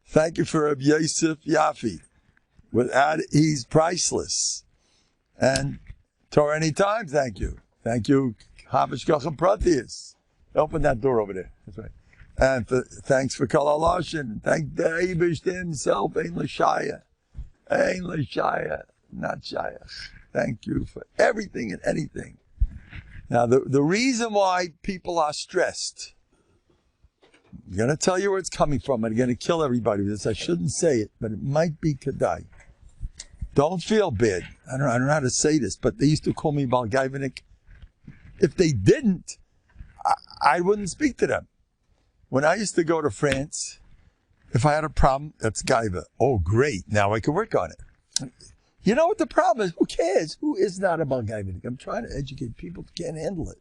Thank you for Rabbi Yosef Yafi. Without, he's priceless. And Torah Anytime, thank you. Thank you, Havish Gachem Pratius. Open that door over there. That's right. And thanks for Kol HaLashon. Thank the Eibush himself, Ein L'Shaya. Ein L'Shaya, not Shayach. Thank you for everything and anything. Now, the reason why people are stressed, I'm going to tell you where it's coming from. I'm going to kill everybody with this. I shouldn't say it, but it might be Kedai. Don't feel bad. I don't know how to say this, but they used to call me Balgaivanik. If they didn't, I wouldn't speak to them. When I used to go to France, if I had a problem, that's Gaiva. Oh, great. Now I can work on it. You know what the problem is? Who cares? Who is not a Balgaivanik? I'm trying to educate people who can't handle it.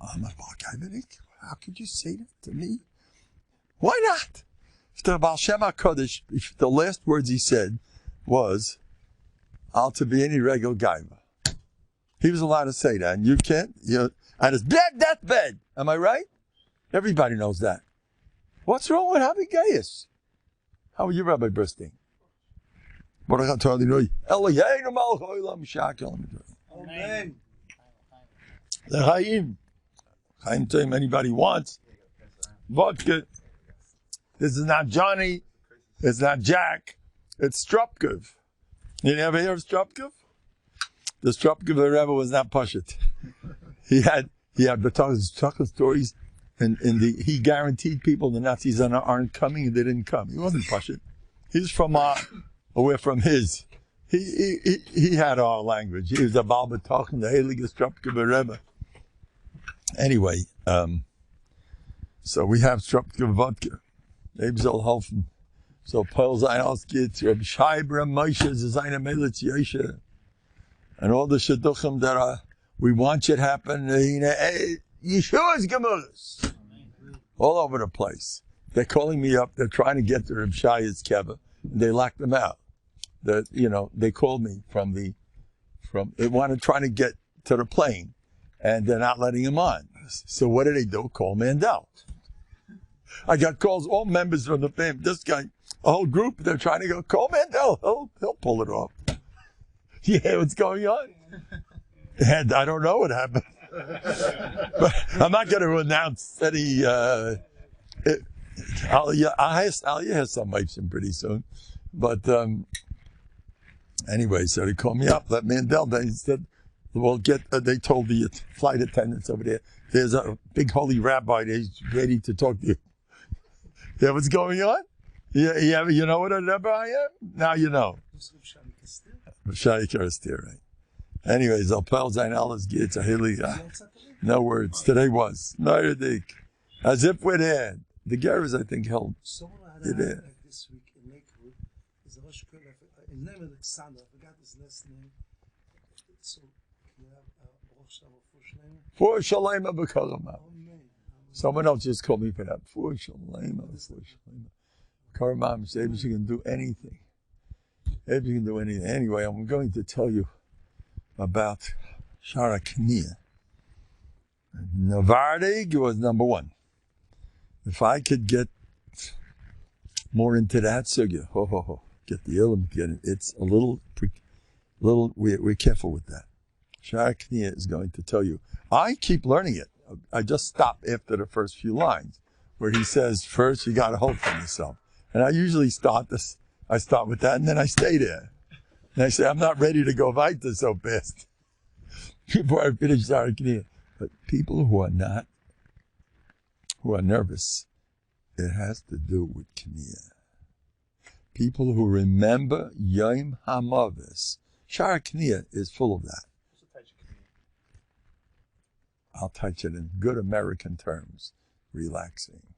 I'm a Balgaivanik? How could you say that to me? Why not? If the Baal Shem HaKadosh, if the last words he said was, Al Tavieni Regel Gaiva. He was allowed to say that, and you can't. And it's deathbed. Am I right? Everybody knows that. What's wrong with having gayus? How are you, Rabbi Burstein? Amen. The Chaim. Chaim Taim, anybody wants. Vodka. This is not Johnny. It's not Jack. It's Stropkov. You never hear of Stropkov? The Stropkov Rebbe was not Pashut. He had B'tachon stories, and he guaranteed people the Nazis aren't coming, and they didn't come. He wasn't Pashut. He's from we're from his. He had our language. He was a Baal B'tachon, the Heilige Stropkov Rebbe. Anyway, so we have Stropkov vodka. Ebzel Hofen. So Paul Zayin Alskit, Reb Shaibra, Moshe, Zayna Melitz, Yesha, and all the Shidduchim that are, we want you to happen, Yeshua's Gemuras. All over the place. They're calling me up, they're trying to get to Reb Shaya's Keva. They locked them out. They called me they want to try to get to the plane, and they're not letting him on. So what do? Call Mendel. I got calls, all members from the family. This guy, a whole group, they're trying to go, call Mendel. He'll pull it off. Yeah, what's going on? And I don't know what happened. But I'm not going to announce any. Aliyah has some Meitzim pretty soon. But anyway, so they called me up, let Mendel. They said, they told the flight attendants over there, there's a big holy rabbi there, he's ready to talk to you. Yeah, what's going on? Yeah, you know what a rabbi I am? Now you know. Shai Karastir, right? Anyways, Alpel Zayin Alas Gitz Ahili. No words. Today was. Nayradik. As if we're there. The Geras, I think, held. Someone had a like this week in Mlikeod. Is a Rosh Hashanah. His name is Alexander. I forgot his last name. So, can you have For Shalema B'Karama. Someone else just called me for that. For Shalema. Karamam, maybe she can do anything. Maybe you can do anything. Anyway, I'm going to tell you about Shara Kniya. Novandig was number one. If I could get more into that sugya, get the ilm, get it. It's a little. We're careful with that. Shara Kniya is going to tell you. I keep learning it. I just stop after the first few lines, where he says, first you got to hope for yourself. And I usually start with that, and then I stay there. And I say, I'm not ready to go weiter so fast before I finish Shara Kniya. But people who are nervous, it has to do with Kniya. People who remember Yom HaMavis. Shara Kniya is full of that. I'll touch it in good American terms. Relaxing.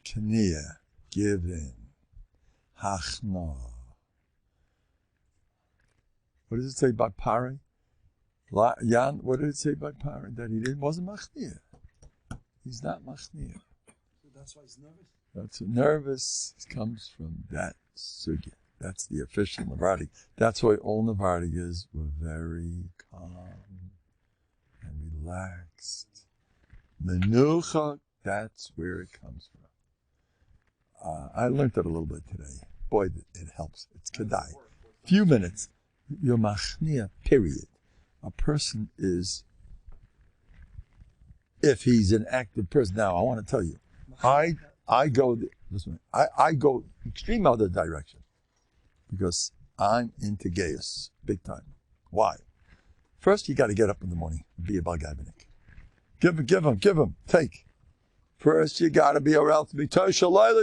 Kniya, give in. Hachna. What does it say by Pari? Jan, what did it say by Pari? That he wasn't machniya. He's not machniya. So that's why he's nervous? That's nervous. It comes from that sugya. That's the official Novandig. That's why all Novandig were very calm and relaxed. Menucha, that's where it comes from. I learned it a little bit today. Boy, it helps. It's kedai. Few minutes. You're machnia, period. A person is, if he's an active person. Now, I want to tell you, I go extreme other direction because I'm into gaius, big time. Why? First, you got to get up in the morning and be a balgaibenik. Give him, take. First, you got to be a relatively toshalay.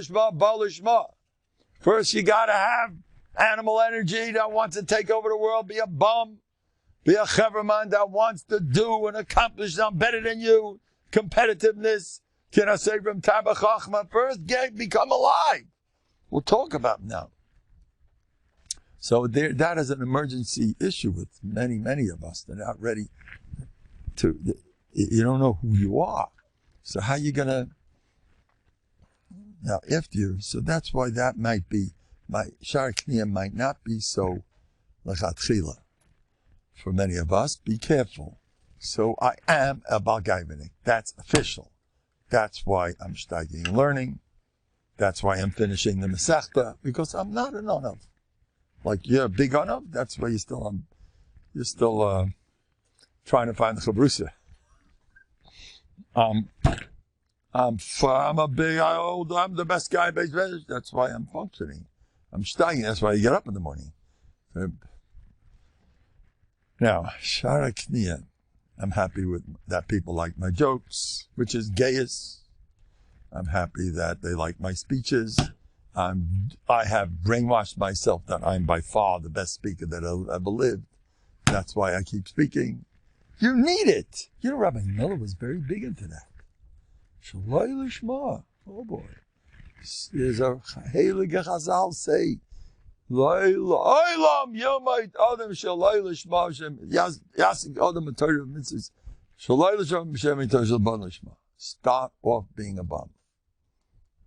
First, you got to have animal energy that wants to take over the world, be a bum, be a cheverman that wants to do and accomplish something better than you, competitiveness. Can I say from Tabachachma? First, become alive. We'll talk about it now. So that is an emergency issue with many, many of us. They're not ready to, you don't know who you are. So how are you going to, now after you, so that's why that might be, my Sha'ar Kniyah might not be so lechatchila. For many of us, be careful. So I am a balgaibenik. That's official. That's why I'm studying and learning. That's why I'm finishing the Masechta, because I'm not an onav. Like you're a big onav, that's why you're still trying to find the chabrusa. I'm the best guy, that's why I'm functioning. I'm studying, that's why you get up in the morning. Now, Sha'ar Kniyah, I'm happy with that people like my jokes, which is gaius. I'm happy that they like my speeches. I have brainwashed myself that I'm by far the best speaker that ever lived. That's why I keep speaking. You need it. You know, Rabbi Miller was very big into that. Shalai lishma. Oh boy. There's a heilige Chazal say, Lo'ilam yomait adam shalai lishma shem yasik adam atorah mitzvahs shalai lishma shem itoshel ban lishma. Start off being a bum.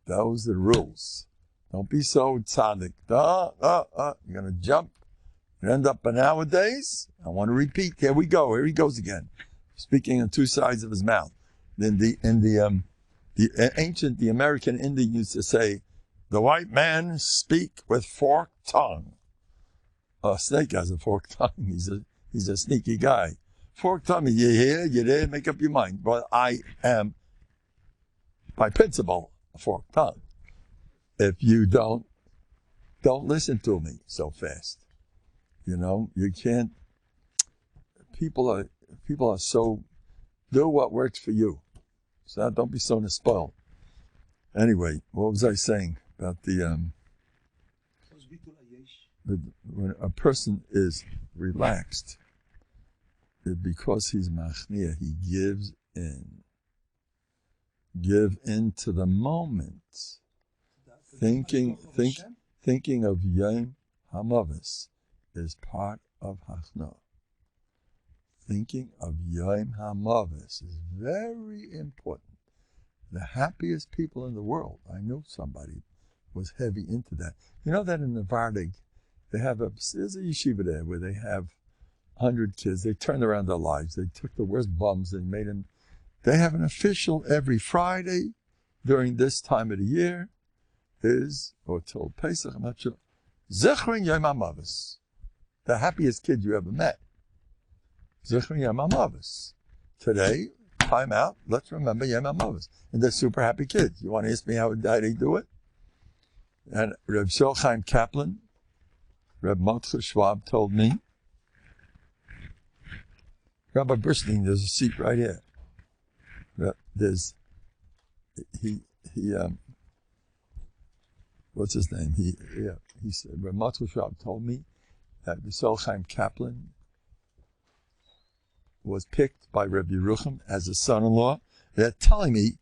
Those are the rules. Don't be so tzaddik. You're going to jump and end up nowadays. I want to repeat. Here we go. Here he goes again. Speaking on two sides of his mouth. Then the American Indian used to say, the white man speak with forked tongue. A snake has a forked tongue. He's a sneaky guy. Forked tongue, you hear, you there, make up your mind. But I am, by principle, a forked tongue. If you don't listen to me so fast. You know, you can't, people are so, do what works for you. So don't be so spoiled. Anyway, what was I saying about when a person is relaxed, because he's machnia, he gives in. Give into the moment. Thinking of Yom HaMavis is part of Hachna. Thinking of Yom HaMavis is very important. The happiest people in the world, I know somebody was heavy into that. You know that in Novhardok, there's a yeshiva there where they have 100 kids. They turned around their lives. They took the worst bums and made them. They have an official every Friday during this time of the year or till Pesach, I'm not sure, Zechron Yom HaMavis. The happiest kid you ever met. Zechron Yom HaMavis. Today, time out, let's remember Yom HaMavis. And they're super happy kids. You want to ask me how they do it? And Reb Chaim Kaplan, Reb Motcha Schwab told me, Rabbi Burstein, there's a seat right here. What's his name? He said, Reb Motcha Schwab told me that Reb Chaim Kaplan was picked by Reb Yerucham as a son-in-law. They're telling me,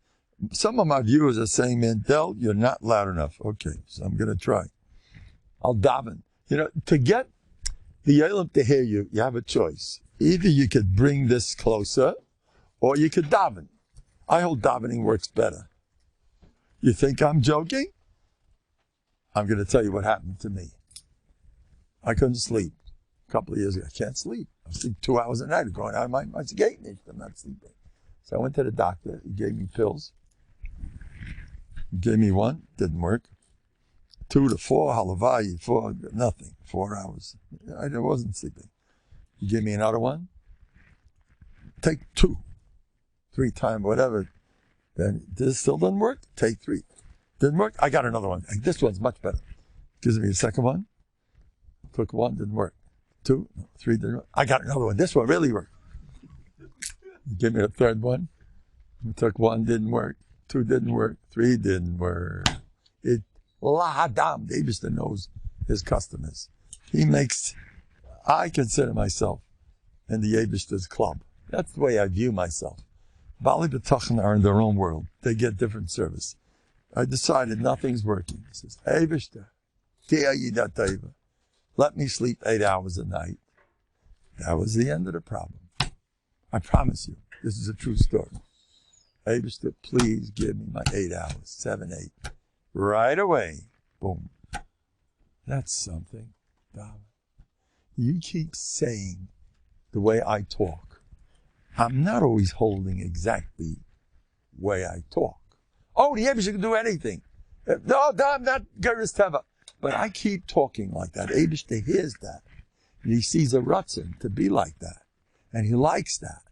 some of my viewers are saying, Mendel, you're not loud enough. Okay, so I'm going to try. I'll daven. You know, to get the Yolim to hear you, you have a choice. Either you could bring this closer, or you could daven. I hold davening works better. You think I'm joking? I'm going to tell you what happened to me. I couldn't sleep. A couple of years ago, I can't sleep. I sleep 2 hours a night, going out of my gate. I'm not sleeping. So I went to the doctor. He gave me pills. He gave me one, didn't work. 2 to 4, halavai, 4, nothing, 4 hours. I wasn't sleeping. You give me another one, take 2, 3 times, whatever. Then this still doesn't work, take 3. Didn't work, I got another one. This one's much better. Gives me a second one. Took 1, didn't work. 2, 3, didn't work. I got another one. This one really worked. Give me a third one. Took 1, didn't work. 2 didn't work. 3 didn't work. Adam, the Eibishter knows his customers. I consider myself in the Eibishter's club. That's the way I view myself. Bali B'tachon are in their own world. They get different service. I decided nothing's working. He says, Eibishter, let me sleep 8 hours a night. That was the end of the problem. I promise you, this is a true story. Eibishter, please give me my 8 hours, 7, 8. Right away. Boom. That's something. You keep saying the way I talk. I'm not always holding exactly the way I talk. Oh, the Eibishter can do anything. No, I'm not Geras Teva. But I keep talking like that. Eibishter hears that. And he sees a rutzin to be like that. And he likes that.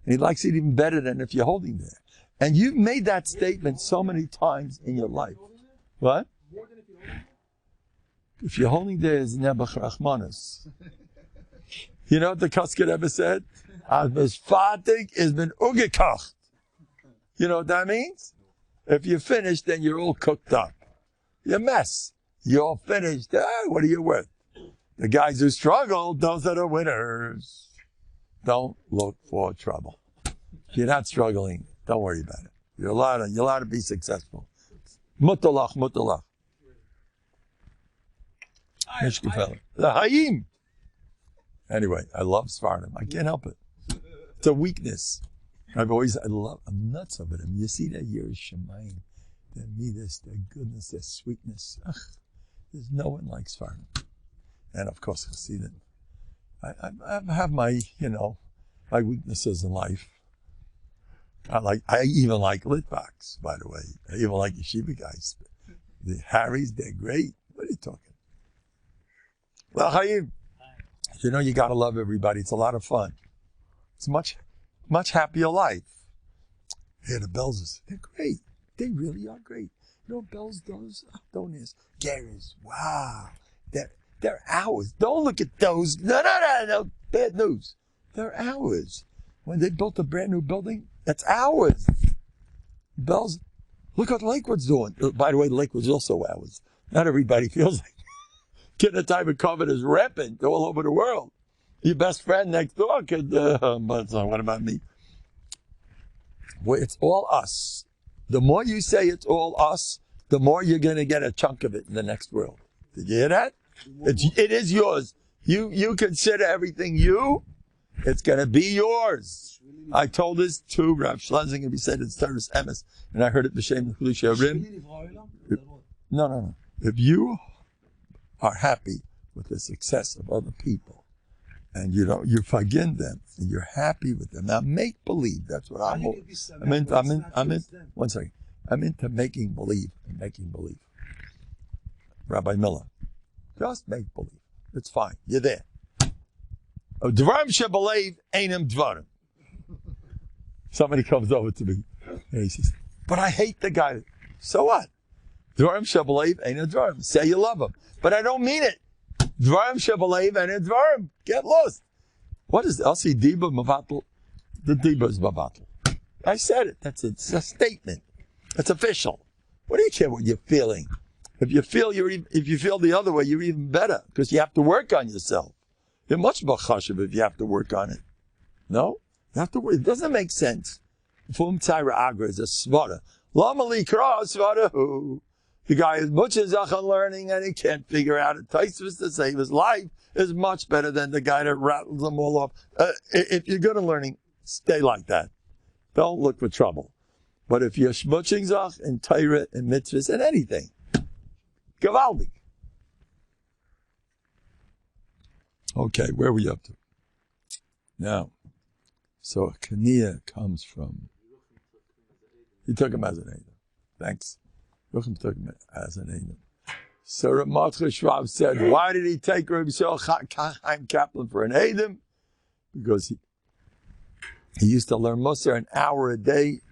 And he likes it even better than if you're holding there. And you've made that statement so many times in your life. What? If you're holding there is Nebuch Rachmanis. You know what the Kosker ever said? As Fatig is been ugekocht. You know what that means? If you're finished, then you're all cooked up. You're a mess. You're all finished. What are you worth? The guys who struggle, those are the winners. Don't look for trouble. If you're not struggling, don't worry about it. You're allowed to be successful. Mutalach. The Hayim. Anyway, I love Sfardim. I can't help it. It's a weakness. I'm nuts over them. You see that Yiras Shamayim, their midas, their goodness, their sweetness. Ugh, there's no one like Sfardim. And of course, Chassidim. I have my, my weaknesses in life. I even like Litvaks, by the way. I even like Yeshiva guys. The Harrys, they're great. What are you talking? Well, Hayim, you got to love everybody. It's a lot of fun. It's much happier life. Here, the Bells, they're great. They really are great. Bells, don't ask. Garris, wow. They're ours. Don't look at those. No. Bad news. They're ours. When they built a brand new building, that's ours. Bells, look what Lakewood's doing. By the way, Lakewood's also ours. Not everybody feels like Kindertime and Covenant is rampant all over the world. Your best friend next door could, but what about me? Well, it's all us. The more you say it's all us, the more you're going to get a chunk of it in the next world. Did you hear that? It is yours. You consider everything it's going to be yours. I told this to Rav Schlesinger, he said it's Teres Emes, and I heard it b'shem Sha'orim. No. If you are happy with the success of other people, and you forgive them, and you're happy with them. Now make believe. That's what I'm into making believe and making believe. Rabbi Miller, just make believe. It's fine. You're there. Dvarim shebalev einam dvarim. Somebody comes over to me and he says, but I hate the guy. So what? Dvarim shebalev einam dvarim. Say you love him. But I don't mean it. Dvarim shebalev einam dvarim. Get lost. What is it? I'll see Diba Mavatal. The Diba is Mavatal. I said it. It's a statement. It's official. What do you care what you're feeling? If you feel the other way, you're even better because you have to work on yourself. You're much more chashuv if you have to work on it. No? You have to work. It doesn't make sense. Fum Tzaira Agra is a svara. Lamali Kra svara who. The guy is much as on learning and he can't figure out it. Taisvus to save his life is much better than the guy that rattles them all off. If you're good at learning, stay like that. Don't look for trouble. But if you're shmutzing zach and Torah and mitzvahs and anything, Gavaldik. Okay, where are we up to? Now, so Kania comes from, he took him as an Adam. Thanks. Took him as an Adam. So Ramotcha Shrav said, why did he take Rabbi Chaim Kaplan for an Adam? Because he used to learn Musar an hour a day.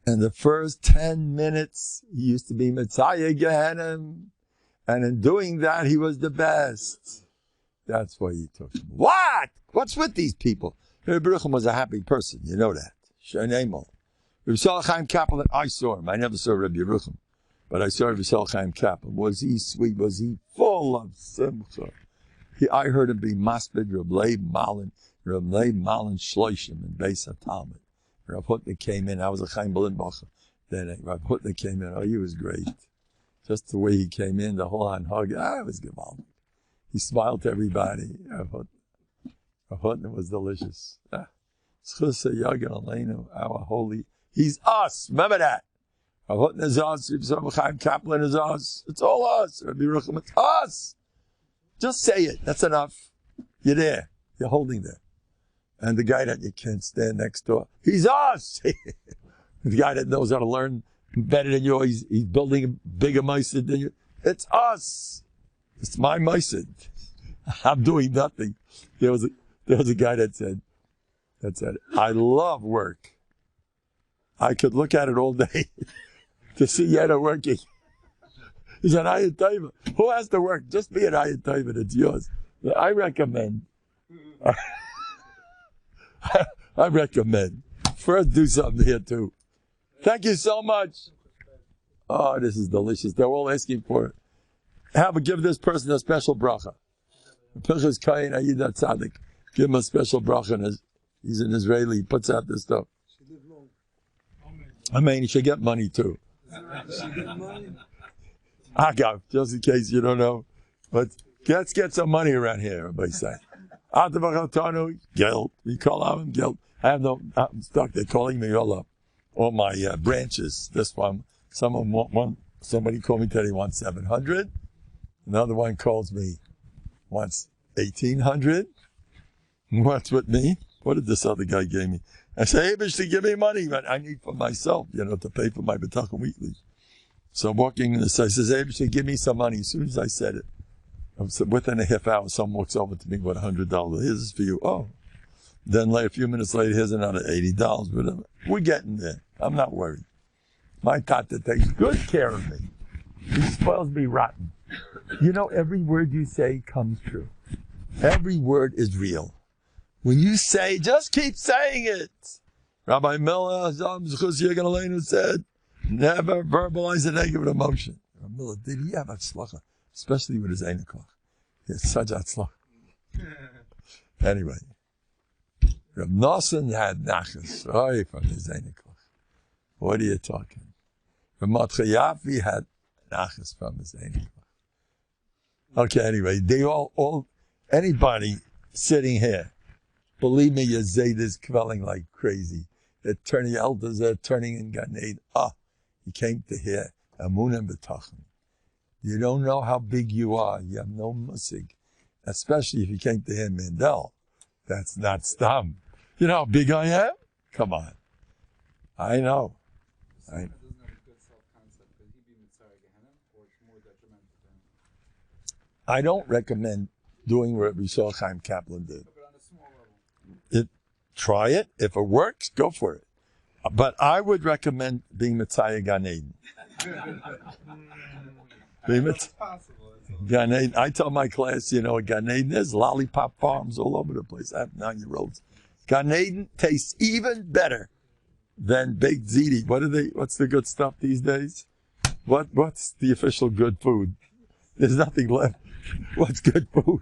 And the first 10 minutes, he used to be Mitzayeh Gehenim. And in doing that, he was the best. That's why he took him. What? What's with these people? Rabbi Baruch was a happy person. You know that. Shenemo. Rabbi Chaim Kaplan, I saw him. I never saw Rabbi Baruch, but I saw Rabbi Chaim Kaplan. Was he sweet? Was he full of simcha? I heard him be Maspid, Rabbi Leib Malin Shloishim in Beis HaTalmud. Rabbi Hutner came in. I was a Chaim Belinbacher. Then Rabbi Hutner came in. Oh, he was great. Just the way he came in, the whole hug. It was gewaldig. He smiled to everybody. Rabbi Hutner was delicious. Schusha Yagan Aleinu, our holy. He's us. Remember that. Rabbi Hutner is us. Rabbi Chaim Kaplan is us. It's all us. Rabbi Rucham, it's us. Just say it. That's enough. You're there. You're holding there. And the guy that you can't stand next door, he's us. The guy that knows how to learn better than you, he's building a bigger meisid than you. It's us. It's my meisid. I'm doing nothing. There was a guy that said, I love work. I could look at it all day to see Yeda working. He said, Ayat Taiva. Who has to work? Just be an Ayat Taiva. It's yours. I recommend. I recommend. First, do something here too. Thank you so much. Oh, this is delicious. They're all asking for it. Give this person a special bracha. Pinchas Kayin Ayida Tzadik. Give him a special bracha. He's an Israeli. He puts out this stuff. I mean, he should get money too. I got, just in case you don't know. But let's get some money around here, everybody say. Geld. We call him Geld. I'm stuck. They're calling me all my branches. This one, somebody called me today, wants 700. Another one calls me, wants 1,800. What's with me? What did this other guy give me? I say, hey, to give me money, but I need for myself, to pay for my Bטחון weekly. So I'm walking in the side, says, hey, to give me some money. As soon as I said it, within a half hour, someone walks over to me with $100. Here's for you. Oh. Then a few minutes later, here's another $80. Whatever. We're getting there. I'm not worried. My tata takes good care of me. He spoils me rotten. Every word you say comes true. Every word is real. When you say, just keep saying it. Rabbi Miller said, never verbalize a negative emotion. Rabbi Miller, did he have atzlacha? Especially with his Einikoch. He had such atzlacha. Anyway. Reb Nosson had nachas. Oh, from his Einikoch. What are you talking? Reb Matchayafi had nachas from his Einikoch. Okay, anyway, they all, anybody sitting here, believe me, your Zayd is quelling like crazy. Your elders are turning in Gan Eden. You came to hear Emuna and Bטחון. You don't know how big you are. You have no musig. Especially if you came to hear Mendel. That's not stam. You know how big I am? Come on. I know. I don't recommend doing what Rabbi Chaim Kaplan did. Try it. If it works, go for it. But I would recommend being Mitzayeh Gan Eden. Gan Eden. I tell my class, Gan Eden, there's lollipop farms all over the place. I have 9-year-olds. Gan Eden tastes even better than baked ziti. What's the good stuff these days? What's the official good food? There's nothing left. What's good food?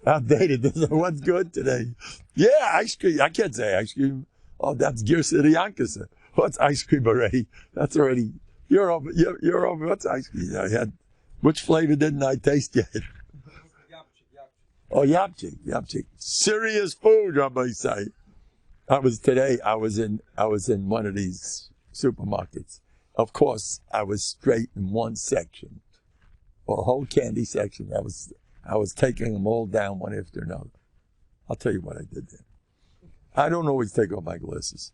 Outdated. What's good today? Yeah, ice cream. I can't say ice cream. Oh, that's Girsa Yankasa. What's ice cream already? That's already, you're over. What's ice cream? Which flavor didn't I taste yet? Oh, yapchik. Serious food, Rabbi say. I was in one of these supermarkets. Of course, I was straight in one section. Well, a whole candy section. I was taking them all down one after another. I'll tell you what I did there. I don't always take off my glasses.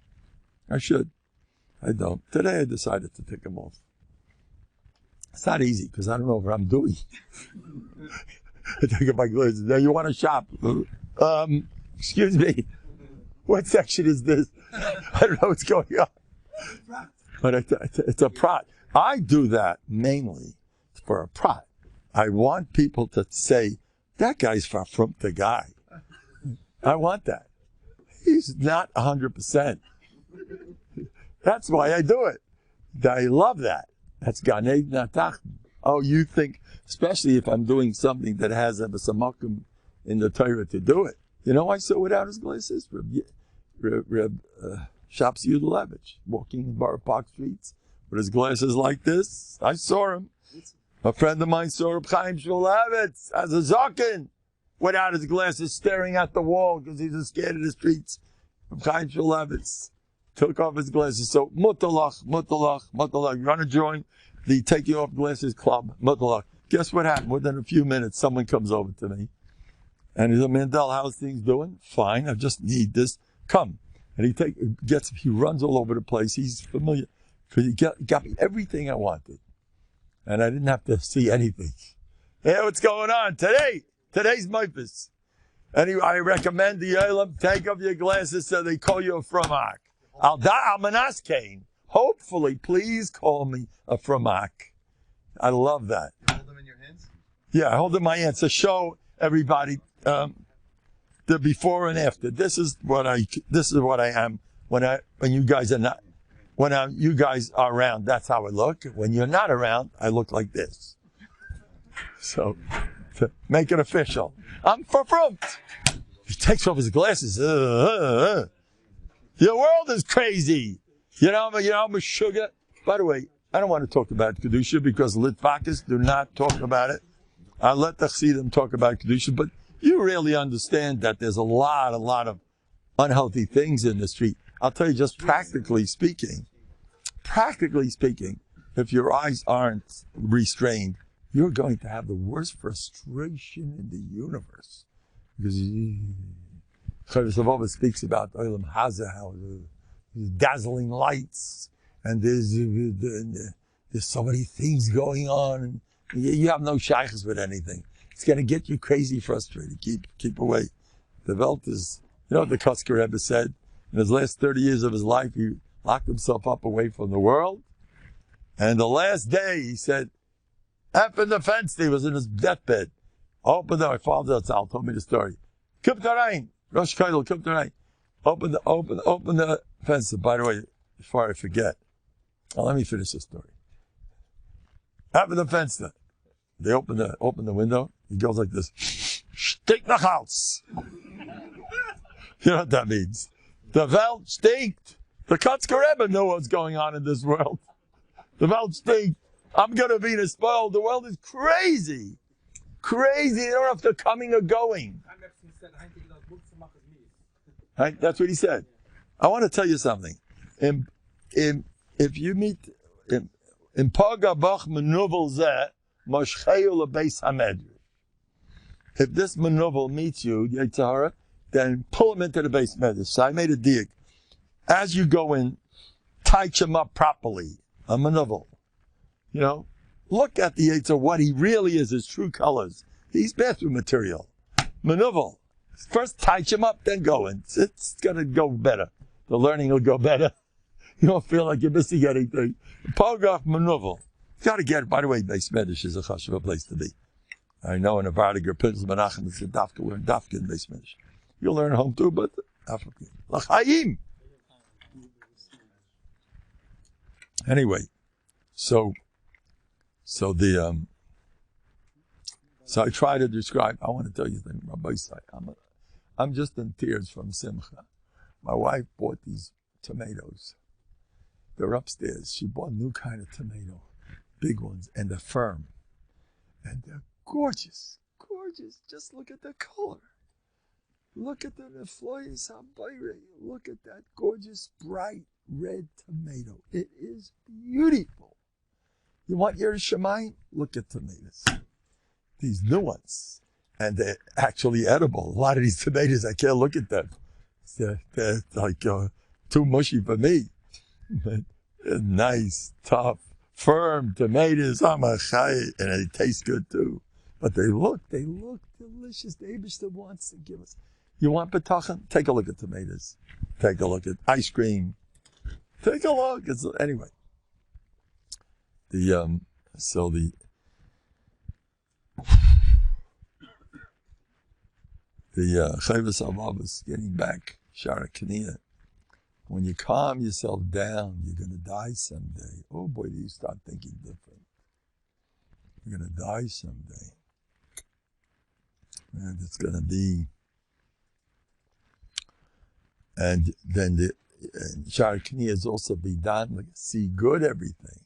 I should. I don't. Today I decided to take them off. It's not easy because I don't know what I'm doing. I take my glasses. Now you want to shop? Excuse me. What section is this? I don't know what's going on. But it's a prat. I do that mainly for a prat. I want people to say, that guy's from the guy. I want that. He's not 100%. That's why I do it. I love that. That's Ganei Natach. Oh, you think, especially if I'm doing something that has a samakum in the Torah to do it. You know, I saw without his glasses. Reb Shaps Yudalevich walking in Borough Park streets with his glasses like this. I saw him. A friend of mine saw Reb Chaim Shmulevitz as a zaken without his glasses, staring at the wall because he was scared of the streets. Reb Chaim Shmulevitz took off his glasses. So mutalach. You want to join the taking off glasses club? Mutalach. Guess what happened? Within a few minutes, someone comes over to me. And he said, Mendel, how's things doing? Fine, I just need this. Come. And he runs all over the place. He's familiar. He got me everything I wanted. And I didn't have to see anything. Hey, what's going on? Today's Mifus. Anyway, I recommend the Olam, take off your glasses so they call you a Framak. Al-Manas Kane. Hopefully, please call me a Framak. I love that. Hold them in your hands? Yeah, I hold them in my hands to show everybody the before and after. This is what I am when you guys are not. When you guys are around, that's how I look. When you're not around, I look like this. So, to make it official, I'm front. He takes off his glasses. Your world is crazy. You know, I'm a sugar. By the way, I don't want to talk about Kedusha because Litvakis do not talk about it. I'll let the Chassidim talk about Kedusha, but you really understand that there's a lot of unhealthy things in the street. I'll tell you, just practically speaking, if your eyes aren't restrained, you're going to have the worst frustration in the universe. Because Chavis speaks about Olam Hazeh, how there's dazzling lights, and there's so many things going on, and you have no shaykhs with anything. It's going to get you crazy frustrated. Keep away. The Welt is, you know what the Kotzker Rebbe said? In his last 30 years of his life, he locked himself up away from the world. And the last day, he said, up in the fence, he was in his deathbed. Open the, my father told me the story. Kip Tarain, Rosh Kaidel, Kip Tarain. Open the fence. By the way, before I forget, let me finish the story. Open the fence. They open the window. He goes like this. Stick the house. You know what that means? The Welt stinkt. The Kotzker Rebbe knew what's going on in this world. The Welt stinkt. I'm going to be spoiled. The world is crazy. Crazy. They don't know if they're coming or going. Right? That's what he said. I want to tell you something. If you meet in Pagabach Menuvel Zeh, Moshcheyu Lebeis Hamedrash. If this Menuvel meets you, Yetzirah, then pull him into the base medrash. So I made a dig. As you go in, tight him up properly. A Menuvel. You know, look at the Yetzirah, what he really is, his true colors. He's bathroom material. Menuvel. First tight him up, then go in. It's going to go better. The learning will go better. You don't feel like you're missing anything. Paragraph Menuvel. Got to get it. By the way, base medrash is a chashuva place to be. I know in a Vardiger, Pinsel, Menachem, it's a Dafka. We're in Dafka in base medrash. You'll learn home too, but Africa. L'chaim. Anyway, so I try to describe. I want to tell you something, Rabbi Isai. I'm just in tears from Simcha. My wife bought these tomatoes. They're upstairs. She bought a new kind of tomato, big ones, and they're firm. And they're gorgeous, gorgeous. Just look at the color. Look at the Nefloyes Habayre. Look at that gorgeous, bright red tomato. It is beautiful. You want your Shemayim? Look at tomatoes. These new ones. And they're actually edible. A lot of these tomatoes, I can't look at them. They're like too mushy for me. But nice, tough, firm tomatoes, and they taste good too. But they look delicious. The Eibishter wants to give us. You want bטחון? Take a look at tomatoes. Take a look at ice cream. Take a look. Anyway. The Chavos Avav is getting back Shara Kaniya. When you calm yourself down, you're going to die someday. Oh boy, do you start thinking different. You're going to die someday. And it's going to be... And then the Shara Kaniya is also be done, like see good everything.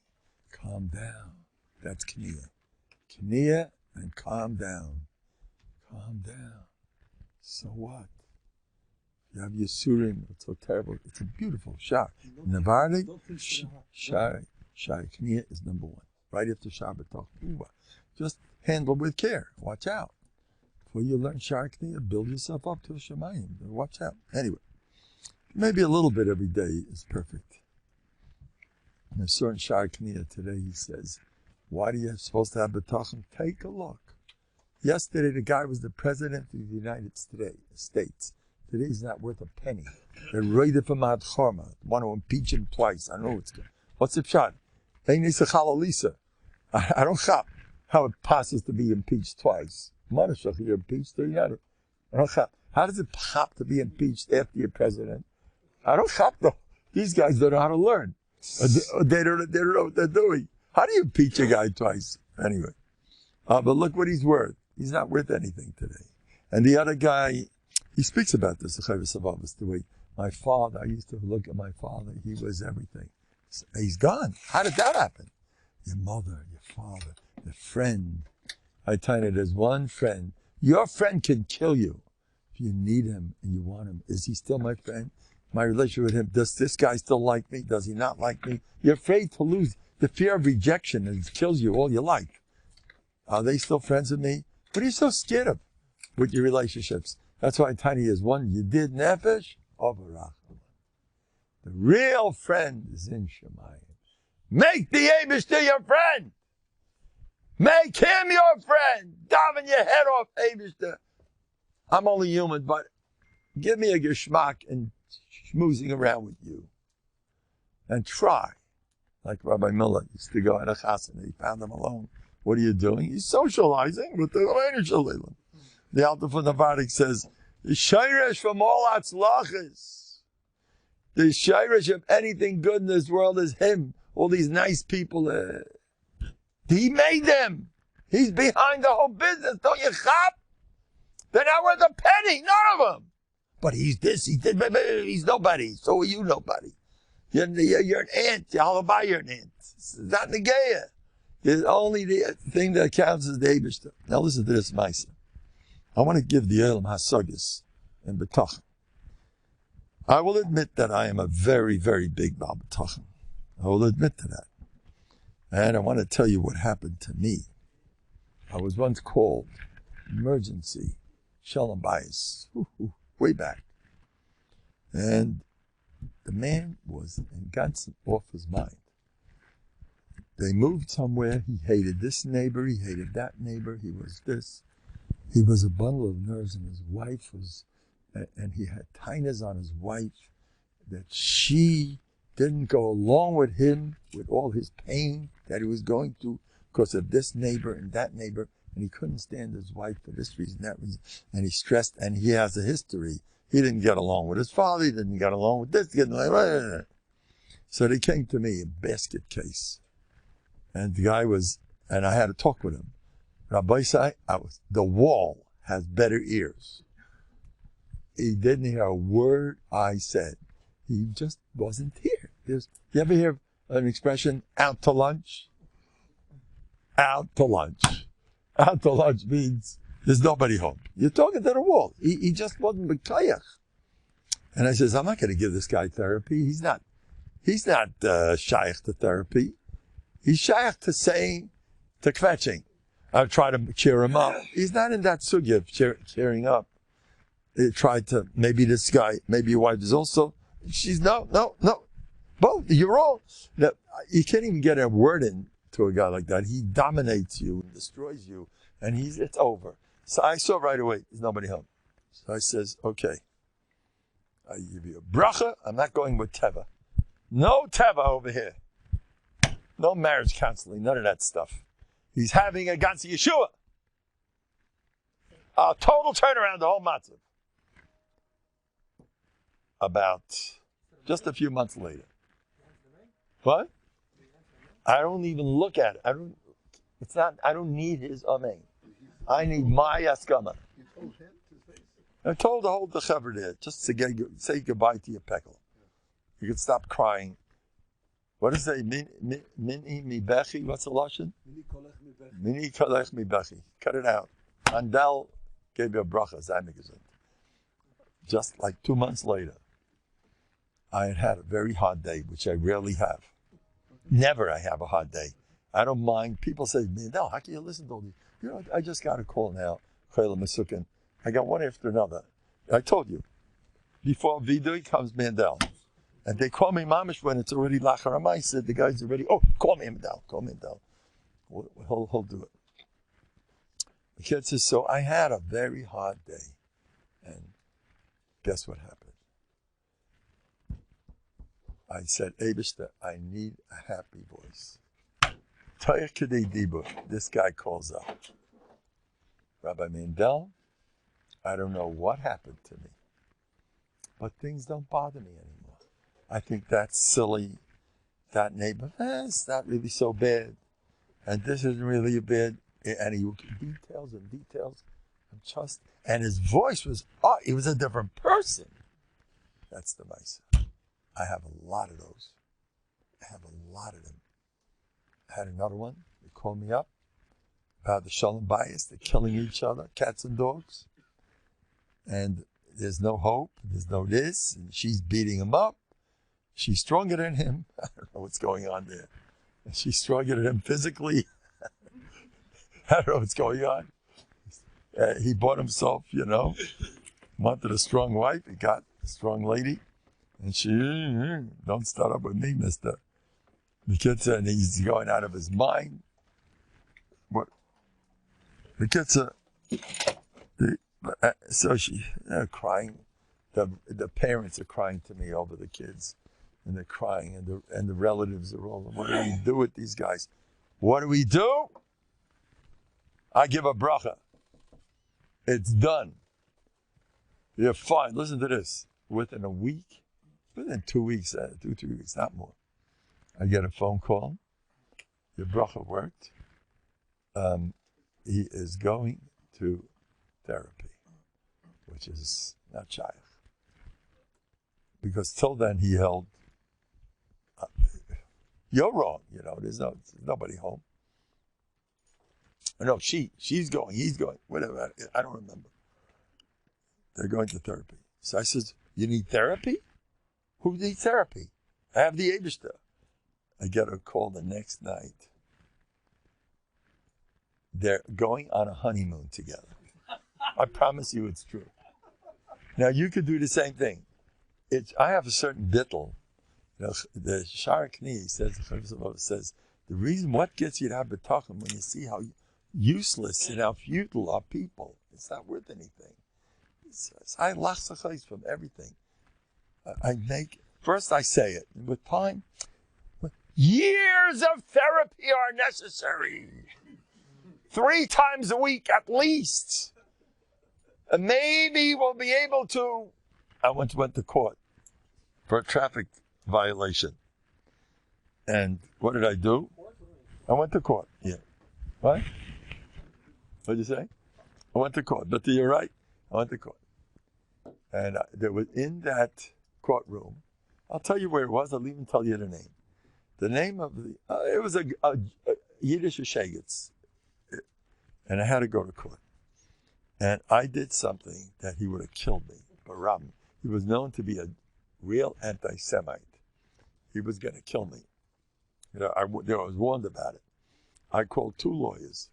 Calm down. That's Kaniya. Kaniya and calm down. Calm down. So what? You have Yisurim, it's so terrible. It's a beautiful shah. Novהרדוק, Shara Kaniya is number one. Right after Shabbatokh. Just handle with care. Watch out. Before you learn Shara Kaniya, build yourself up to Shemayim. Watch out. Anyway, maybe a little bit every day is perfect. And I saw in Shara Kaniya today, he says, why are you supposed to have bטחון? Take a look. Yesterday, the guy was the president of the United States. Today, he's not worth a penny. They're raided from Mount Chorma. Want to impeach him twice. I know what's good. What's the pshat? I don't chop how it passes to be impeached twice. Moshe, you're impeached or you're not. I don't chop. How does it pop to be impeached after you're president? I don't chop though. These guys don't know how to learn. They don't know what they're doing. How do you impeach a guy twice? Anyway. But look what he's worth. He's not worth anything today. And the other guy, he speaks about this, the way my father, I used to look at my father, he was everything. He's gone. How did that happen? Your mother, your father, your friend. I tell you, there's one friend. Your friend can kill you if you need him and you want him. Is he still my friend? My relationship with him, does this guy still like me? Does he not like me? You're afraid to lose. The fear of rejection, it kills you all your life. Are they still friends with me? What are you so scared of with your relationships? That's why Tiny is one. You did nefesh over. The real friend is in Shemayim. Make the Eibishter your friend. Make him your friend. Daven your head off, Eibishter. I'm only human, but give me a geschmack in schmoozing around with you. And try. Like Rabbi Miller used to go at a chasana. He found him alone. What are you doing? He's socializing with the Leiner Shalom. The Alter from Novהרדוק says, the shayresh from all atzlachas. The shayresh of anything good in this world is him. All these nice people. He made them. He's behind the whole business. Don't you chop? They're not worth a penny. None of them. But he's this. He's nobody. So are you nobody. You're an ant. You're an ant. It's not negaya. The only thing that counts is the Eibishter. Now listen to this, Maisa. I want to give the Elam Hasagis and bטחון. I will admit that I am a very, very big Baal bטחון. I will admit to that. And I want to tell you what happened to me. I was once called emergency, Shalom Bayis, way back. And the man was in Gansen off his mind. They moved somewhere. He hated this neighbor. He hated that neighbor. He was this. He was a bundle of nerves, and his wife was, and he had tainas on his wife that she didn't go along with him with all his pain that he was going through because of this neighbor and that neighbor, and he couldn't stand his wife for this reason, that reason, and he stressed, and he has a history. He didn't get along with his father. He didn't get along with this. So they came to me, a basket case. And the guy was, and I had to talk with him. Rabbi Sai, the wall has better ears. He didn't hear a word I said. He just wasn't here. You ever hear an expression, out to lunch? Out to lunch. Out to lunch means there's nobody home. You're talking to the wall. He just wasn't b'kayach. And I says, I'm not going to give this guy therapy. He's not shaykh to therapy. He's shaykh to saying, to kvetching. I try to cheer him up. He's not in that sugya of cheering up. He tried to, maybe this guy, maybe your wife is also, she's no. Both. You're all. You can't even get a word in to a guy like that. He dominates you and destroys you, and it's over. So I saw right away, there's nobody home. So I says, okay, I give you a bracha. I'm not going with teva. No teva over here. No marriage counseling, none of that stuff. He's having a ganze Yeshua. A total turnaround, the whole matzav. About just a few months later. What? I don't even look at it. I don't need his amen. I need my askama. I told the whole chaver there, just to say goodbye to your peckle. You could stop crying. What does it say? Mini mi bechi? What's the lashon? Mini kolech mi bechi. Cut it out. Mendel gave you a bracha, Zanigazin. Just like 2 months later, I had a very hard day, which I rarely have. Never I have a hard day. I don't mind. People say, no, how can you listen to all these? You know, I just got a call now. I got one after another. I told you. Before Vidui comes Mendel. And they call me mamish when it's already lacharama. I said, the guy's already, call me Mendel. He'll do it. The kid says, so I had a very hard day. And guess what happened? I said, Eibishter, I need a happy voice. This guy calls up. Rabbi Mendel, I don't know what happened to me, but things don't bother me anymore. I think that's silly. That neighbor, it's not really so bad. And this isn't really a bad. And he details. And his voice was, he was a different person. That's the mice. I have a lot of those. I have a lot of them. I had another one. They called me up about the shalom bias. They're killing each other, cats and dogs. And there's no hope. There's no this. And she's beating him up. She's stronger than him. I don't know what's going on there. And she's stronger than him physically. I don't know what's going on. He bought himself, wanted a strong wife. He got a strong lady. And she, don't start up with me, mister. The kid said he's going out of his mind. What? The kid said, so she, crying. The parents are crying to me over the kids. And they're crying. And the relatives are all, what do we do with these guys? What do we do? I give a bracha. It's done. You're fine. Listen to this. Within a week, within 2 weeks, 2 3 weeks, not more, I get a phone call. Your bracha worked. He is going to therapy, which is not shaykh. Because till then he held, you're wrong, there's nobody home. No, she's going, he's going, whatever, I don't remember. They're going to therapy. So I says, you need therapy? Who needs therapy? I have the Eibishter. I get a call the next night. They're going on a honeymoon together. I promise you it's true. Now you could do the same thing. I have a certain bittul. The Shara Kni says, the reason what gets you to have bטחון when you see how useless and how futile are people, it's not worth anything. I lach from everything. First I say it. With time, years of therapy are necessary. 3 times a week at least. And maybe we'll be able to. I went to court for a traffic violation. And what did I do? I went to court. Yeah. What? What did you say? I went to court. But you're right. I went to court. And there was in that courtroom, I'll tell you where it was. I'll even tell you the name. The name of it was a Yiddish Shagets. And I had to go to court. And I did something that he would have killed me. But Rambam, he was known to be a real anti-Semite. He was going to kill me. I was warned about it. I called 2 lawyers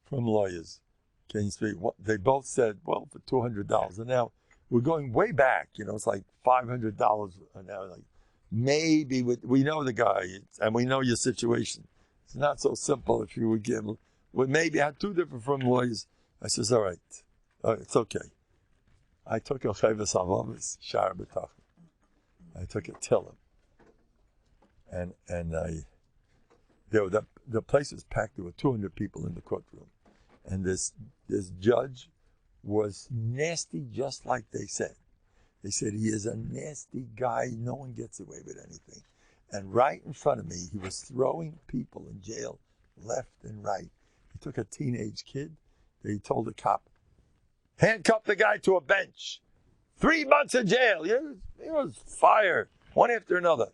from lawyers. Can you speak? They both said, well, for $200. And now we're going way back. It's like $500 an hour, like maybe we know the guy and we know your situation. It's not so simple if you would give. Well, maybe I had 2 different firm lawyers. I says, all right, it's okay. I took a Chavas Avavis, Shar B'tachon. I took a Tillim. And the place was packed. There were 200 people in the courtroom. And this judge was nasty, just like they said. They said, he is a nasty guy. No one gets away with anything. And right in front of me, he was throwing people in jail left and right. He took a teenage kid. He told the cop, handcuff the guy to a bench. 3 months in jail. He was fired, one after another.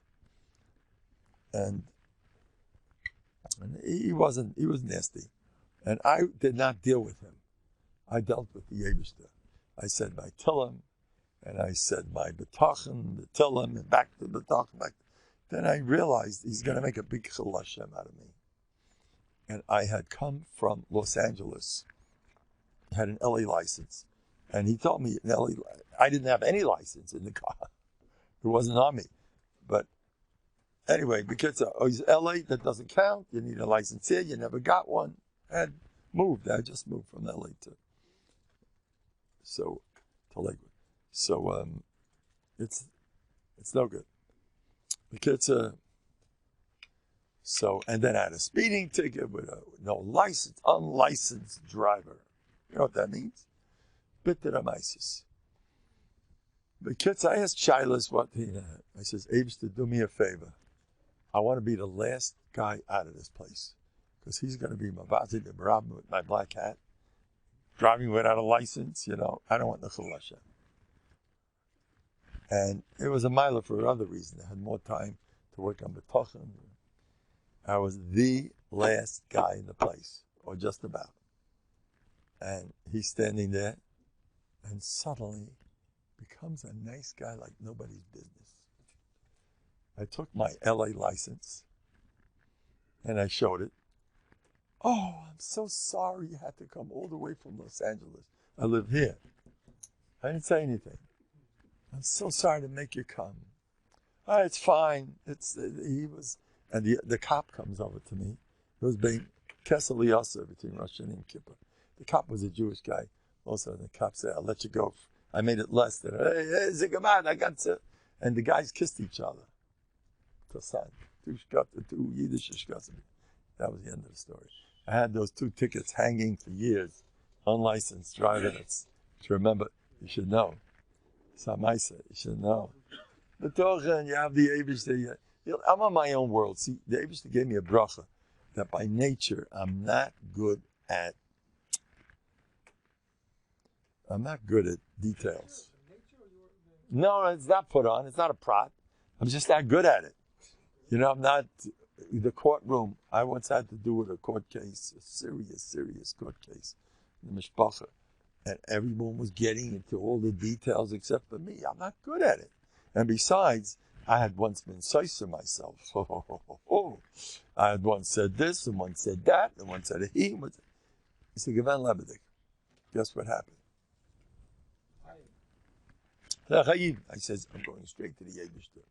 And he was nasty. And I did not deal with him. I dealt with the Yevishter. I said my Tillim, and I said my Bטחון, the Tillim, and back to Bטחון. Then I realized he's going to make a big Chil Hashem out of me. And I had come from Los Angeles, had an LA license. And he told me, I didn't have any license in the car. It wasn't on me. But anyway, because he's LA, that doesn't count. You need a license here. You never got one. I just moved from LA to Lakewood. So it's no good. Because and then I had a speeding ticket with no license, unlicensed driver. You know what that means? Bitteramisis. Because I asked Shilas I says, Abish, to do me a favor. I want to be the last guy out of this place. Because he's going to be my Vazid and Rab with my black hat, driving without a license, I don't want the Chil Hashem. And it was a miler for another reason. I had more time to work on Bטחון. I was the last guy in the place, or just about. And he's standing there, and suddenly becomes a nice guy like nobody's business. I took my LA license, and I showed it. Oh, I'm so sorry you had to come all the way from Los Angeles. I live here. I didn't say anything. I'm so sorry to make you come. Oh, it's fine. And the cop comes over to me. It was being Kessel Yasser between Rosh Hashanah and Kippur. The cop was a Jewish guy. Also, the cop said, I'll let you go. I made it less than, hey, Zigamad, I got to. And the guys kissed each other. Two Yiddish shkasim. That was the end of the story. I had those 2 tickets hanging for years. Unlicensed driver. To remember, you should know. Samaisa, you should know. Bטחון, you have the Eibishter. I'm on my own world. See, the Eibishter gave me a bracha that by nature I'm not good at details. No, it's not put on. It's not a prop. I'm just not good at it. I'm not. The courtroom, I once had to do with a court case, a serious court case, in the Mishpacha. And everyone was getting into all the details except for me. I'm not good at it. And besides, I had once been Seiser myself. I had once said this, and one said that, and one said he. He said, Gevan Lebedik. Guess what happened? I says, I'm going straight to the Yevishter.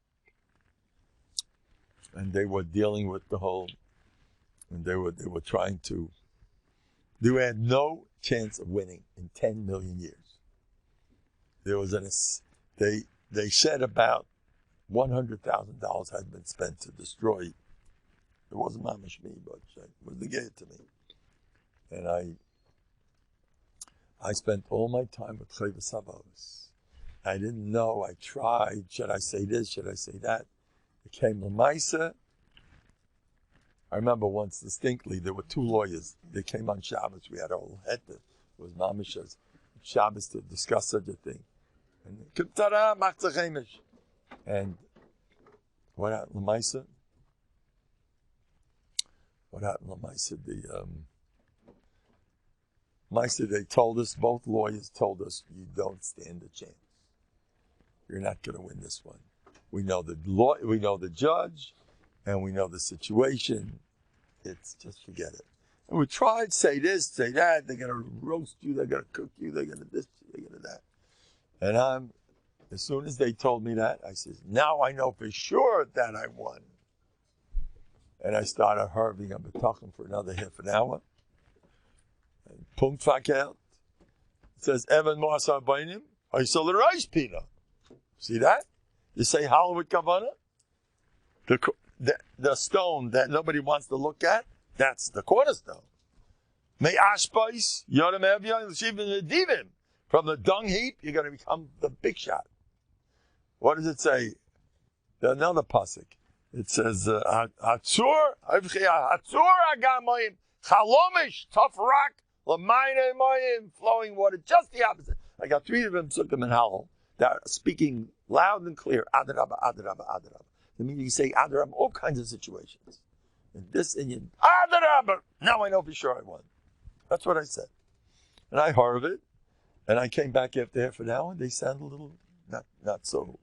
And they were dealing with the whole, and they were trying to, they had no chance of winning in 10 million years. There was they said about $100,000 had been spent to destroy. It wasn't mamish me, but it was the gave it to me. And I spent all my time with Chavas Havos. I didn't know. I tried. Should I say this? Should I say that? It came Lamaisa. I remember once distinctly, there were 2 lawyers. They came on Shabbos. We had a whole heta. It was Mamish's Shabbos to discuss such a thing. And what happened, Lamaisa? They told us, both lawyers told us, you don't stand a chance. You're not going to win this one. We know the judge, and we know the situation. It's just forget it. And we tried, say this, say that. They're going to roast you. They're going to cook you. They're going to this, they're going to that. And As soon as they told me that, I said, now I know for sure that I won. And I started hurrying up Bטחון for another half an hour. And Punkt verkehrt. It says, Evan Moasa Bainim, I saw the rice pina. See that? You say hollow with kavanah. The stone that nobody wants to look at, that's the cornerstone. May ashpais, yodam evyan, l'shivim divim. From the dung heap, you're going to become the big shot. What does it say? Another pasuk. It says, Hatzur agamayim, chalomish, tough rock, l'mayne mayim, flowing water, just the opposite. I got 3 of them, sukkim and halal, that are speaking loud and clear, adarabba, adarabba, adarabba. I mean, you can say adarabba, all kinds of situations. And this, and you, adarabba, now I know for sure I won. That's what I said. And I heard it, and I came back after half an hour, and they sounded a little, not so.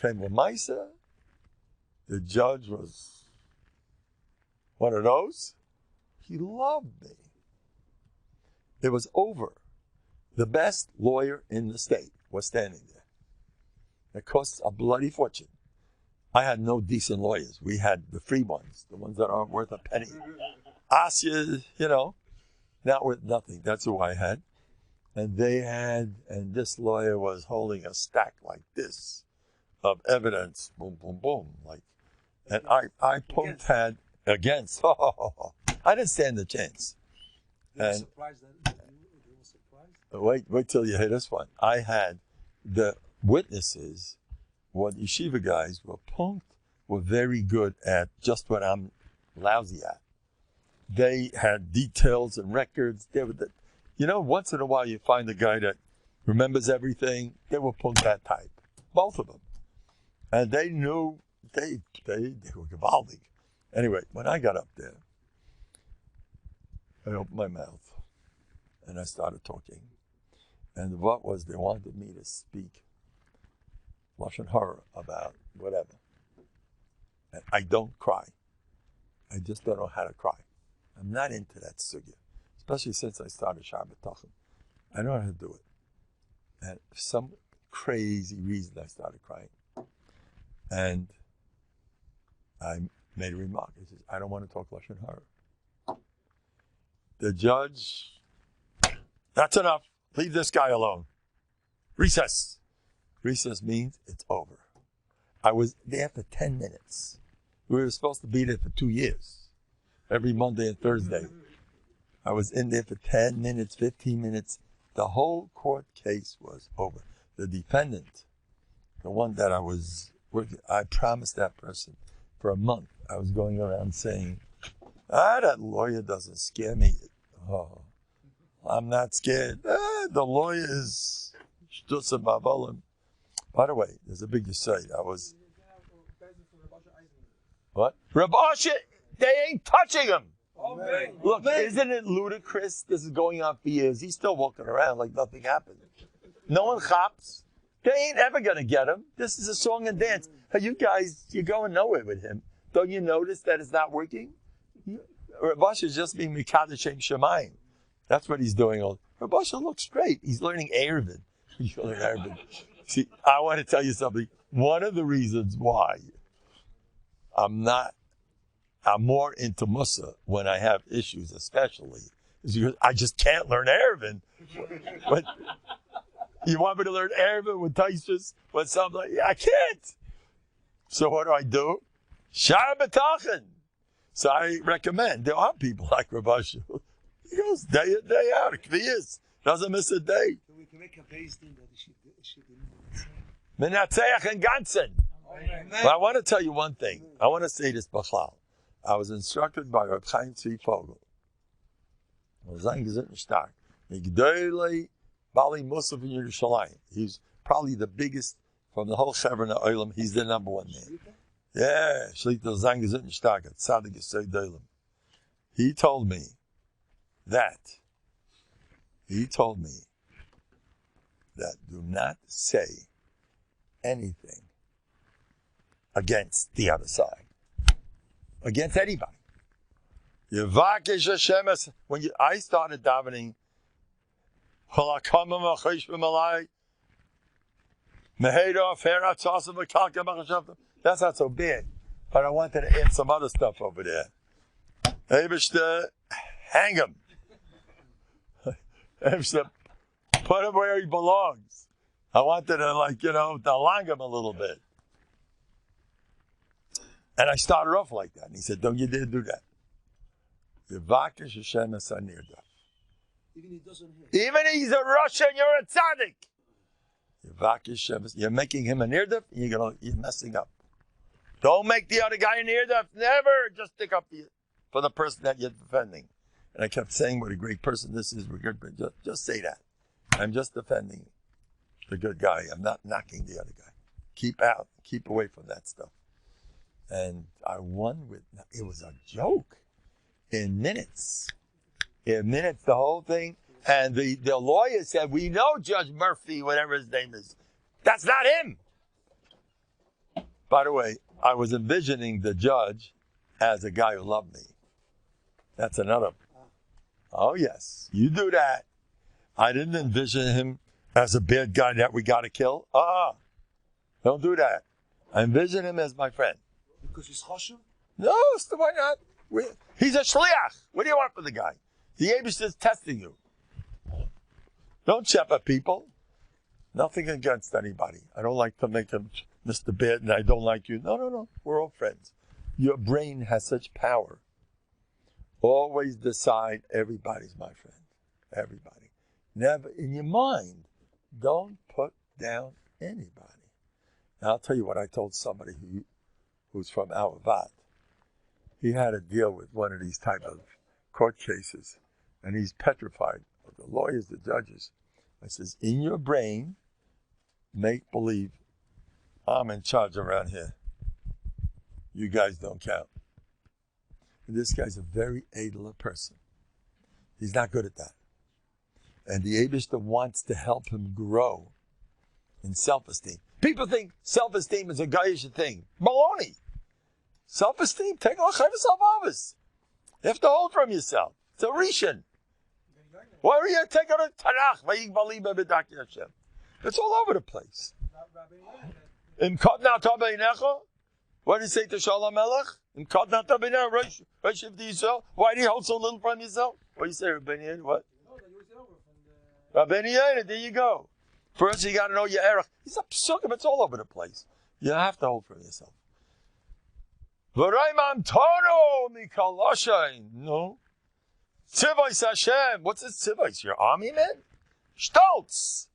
Came with Maisa. The judge was one of those. He loved me. It was over. The best lawyer in the state was standing there. It costs a bloody fortune. I had no decent lawyers. We had the free ones, the ones that aren't worth a penny. Asya, not worth nothing. That's who I had. And and this lawyer was holding a stack like this of evidence. Boom, boom, boom. And I Punkt had against. I didn't stand a chance. They were surprised. Wait till you hear this one. I had the witnesses, what yeshiva guys were Punkt, were very good at just what I'm lousy at. They had details and records. They were once in a while you find a guy that remembers everything. They were Punkt that type, both of them, and they knew they were gewaldig. Anyway, when I got up there, I opened my mouth and I started talking. And what was, they wanted me to speak Lashon Hara about whatever. And I don't cry. I just don't know how to cry. I'm not into that sugya, especially since I started Shabbatochem. I don't know how to do it. And for some crazy reason, I started crying. And I made a remark. He says, I don't want to talk Lashon Hara. The judge, that's enough. Leave this guy alone. Recess. Recess means it's over. I was there for 10 minutes. We were supposed to be there for 2 years. Every Monday and Thursday. I was in there for 10 minutes, 15 minutes. The whole court case was over. The defendant, the one that I was working, I promised that person for a month. I was going around saying, that lawyer doesn't scare me. Oh, I'm not scared. The lawyer is shtusa bavolim. By the way, there's a big aside. I was... What? Reb Asher, they ain't touching him. Amen. Look, isn't it ludicrous? This is going on for years. He's still walking around like nothing happened. No one chops. They ain't ever going to get him. This is a song and dance. Hey, you guys, you're going nowhere with him. Don't you notice that it's not working? Reb Asher is just being Mikadosh Shem Shemayim. That's what he's doing. Reb Asher looks straight. He's learning Erevin. He's learning Erevin. See, I want to tell you something. One of the reasons why I'm more into Musa when I have issues, especially, is because I just can't learn Erevin. But you want me to learn Erevin with Taishas? With something like, I can't. So what do? Bטחון. So I recommend, there are people like Reb Asher. He goes day in, day out. Kviyas. Doesn't miss a day. So we can make a base thing that she didn't. Menatzeach and Gansen. But I want to tell you one thing. I want to say this b'chlal. I was instructed by Reb Chaim Tzvi Fogel. He's probably the biggest from the whole Chevron Olam. He's the number one man. Yeah, Shlita Zang is in Stark at Sadik Yisrael Olam. He told me that do not say anything against the other side, against anybody. When I started davening, That's not so bad. But I wanted to add some other stuff over there. Hang him. Put him where he belongs. I wanted to, to long him a little bit. And I started off like that. And he said, don't you dare do that. Even he doesn't hear. Even he's a Russian, you're a tzaddik. You're making him a nirdaf, you're messing up. Don't make the other guy a nirdaf. Never just stick up for the person that you're defending. And I kept saying what a great person this is. We're good, but just say that. I'm just defending the good guy. I'm not knocking the other guy. Keep away from that stuff. And I won it was a joke. In minutes, the whole thing. And the lawyer said, we know Judge Murphy, whatever his name is. That's not him. By the way, I was envisioning the judge as a guy who loved me. That's another. Oh, yes, you do that. I didn't envision him as a bad guy that we got to kill. Don't do that. I envision him as my friend. Because he's chashuv? No, so why not? He's a shliach. What do you want from the guy? The Eibush is testing you. Don't shepherd people. Nothing against anybody. I don't like to make him Mr. Bad and I don't like you. No. We're all friends. Your brain has such power. Always decide everybody's my friend. Everybody. Never, in your mind, don't put down anybody. Now, I'll tell you what I told somebody who's from Avad. He had to deal with one of these type of court cases, and he's petrified of the lawyers, the judges. I says, in your brain, make believe I'm in charge around here. You guys don't count. And this guy's a very edler person. He's not good at that. And the Eibishter wants to help him grow in self-esteem. People think self-esteem is a guyish thing. Baloney. Self-esteem, take a look at yourself. You have to hold from yourself. It's a rishon. Why are you taking a Tanakh? It's all over the place. What did he say to Shalom Melech? Why do you hold so little from yourself? What do you say, Rabbinian? What? Rabbinian, there you go. First you got to know your erech. He's a psukim, it's all over the place. You have to hold from yourself. No. Tzivos Hashem. What's this tzivos? Your army, man? Stoltz.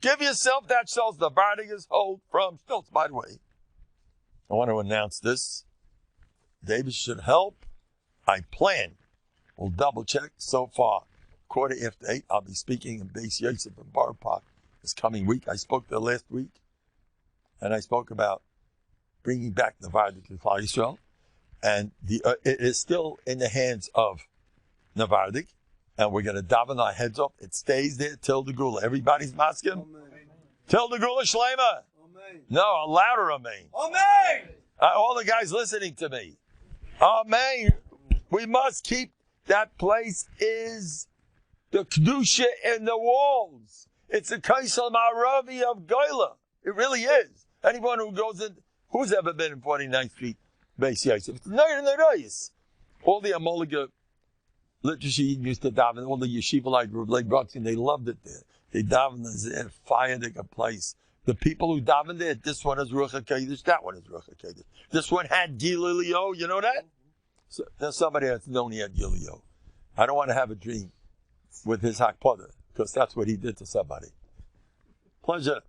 Give yourself that stoltz. The Vardigas hold from stoltz. By the way, I want to announce this. David should help. I plan. We'll double check. So far, 8:15, I'll be speaking in Beis Yosef in Borough Park this coming week. I spoke there last week, and I spoke about bringing back the Vardik to Klal Yisrael, and it is still in the hands of Novandik, and we're going to daven our heads off. It stays there till the Gula. Everybody's masking? Till the Gula Shlema. Amen. No, a louder amen. Amen. All the guys listening to me. Amen. We must keep that place is the Kedusha in the walls. It's the Kaisel Maravi of Goyla. It really is. Anyone who goes in, who's ever been in 49th Street, Beis Yosef? It's all the Amoliga literature used to daven, all the yeshiva group, like Brooklyn, they loved it there. They davened there, fire like a place. The people who davened there, this one is Ruach HaKodesh, that one is Ruach HaKodesh. This one had Gililio, you know that? So, there's somebody that's known he had Gililio. I don't want to have a dream with his Hakpada, because that's what he did to somebody. Pleasure.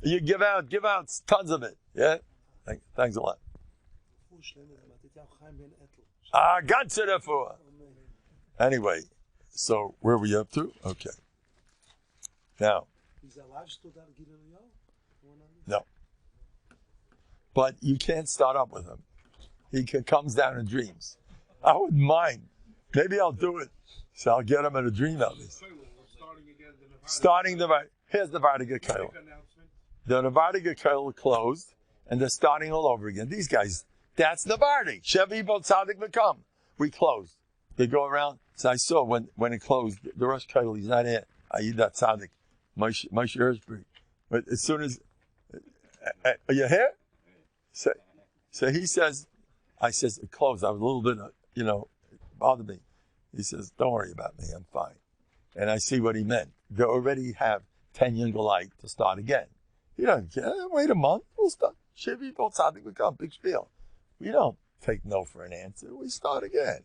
You give out tons of it, yeah? Thanks a lot. Ganze davor. Anyway, so where are we up to? Okay. Now. No. But you can't start up with him. He comes down in dreams. I wouldn't mind. Maybe I'll do it. So I'll get him in a dream at least. Here's the Vardiga Kail. The Vardiga Kail closed, and they're starting all over again. These guys, that's the Vardi. Shevi Bo Tzadik Makam. We closed. They go around. So I saw when it closed, the Rosh Kail, he's not here. Ayida Tzadik. Moshe Erzberg. But as soon as Are you here? So he says, I says, close. I was a little bit, bothered me. He says, don't worry about me. I'm fine. And I see what he meant. They already have 10 Yungalite to start again. You don't care. Wait a month. We'll start. Shivi, don't tzaddik, we come big spiel. We don't take no for an answer. We start again.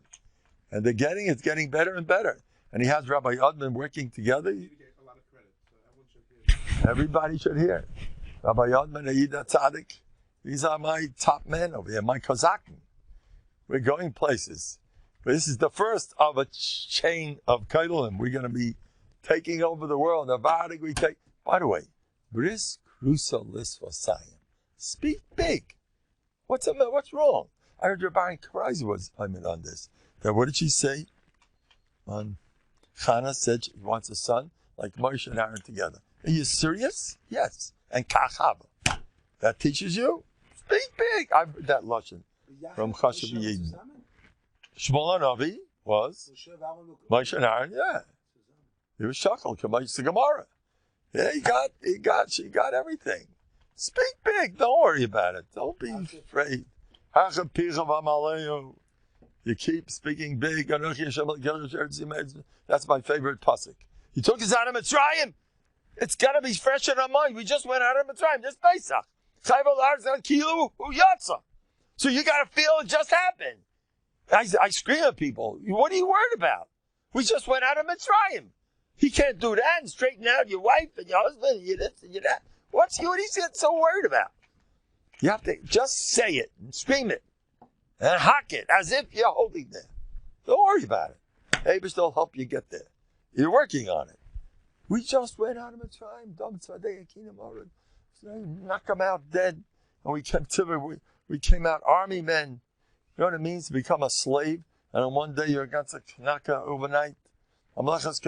And it's getting better and better. And he has Rabbi Adman working together. You get a lot of credit, so everyone should hear. Everybody should hear. Rabbi Adman, Aida Tzaddik. These are my top men over here, my Kozakim. We're going places. But this is the first of a chain of Kailim. We're going to be taking over the world. Novahardok we take. By the way, Bris Crusoe list for Sayim. Speak big. What's wrong? I heard Rabbi Karaisa was on this. Now, what did she say? Chana said she wants a son like Moshe and Aaron together. Are you serious? Yes. And Kachava. That teaches you? Speak big. I've heard that lesson from Chashav Yidin. Shmuel Navi was Moshe and Aaron, yeah. He was Shakal, Kamaish the Gemara. Yeah, she got everything. Speak big. Don't worry about it. Don't be afraid. You keep speaking big. That's my favorite pasuk. He took us out of Mitzrayim. It's got to be fresh in our mind. We just went out of Mitzrayim. Just Pesach. So you got to feel it just happened. I scream at people. What are you worried about? We just went out of Mitzrayim. He can't do that and straighten out your wife and your husband and you this and you that. What is he so worried about? You have to just say it and scream it and hock it as if you're holding there. Don't worry about it. Abish will help you get there. You're working on it. We just went out of Mitzrayim. Knock them out dead. And we came out army men. You know what it means to become a slave? And on one day you're against a knaka overnight. It's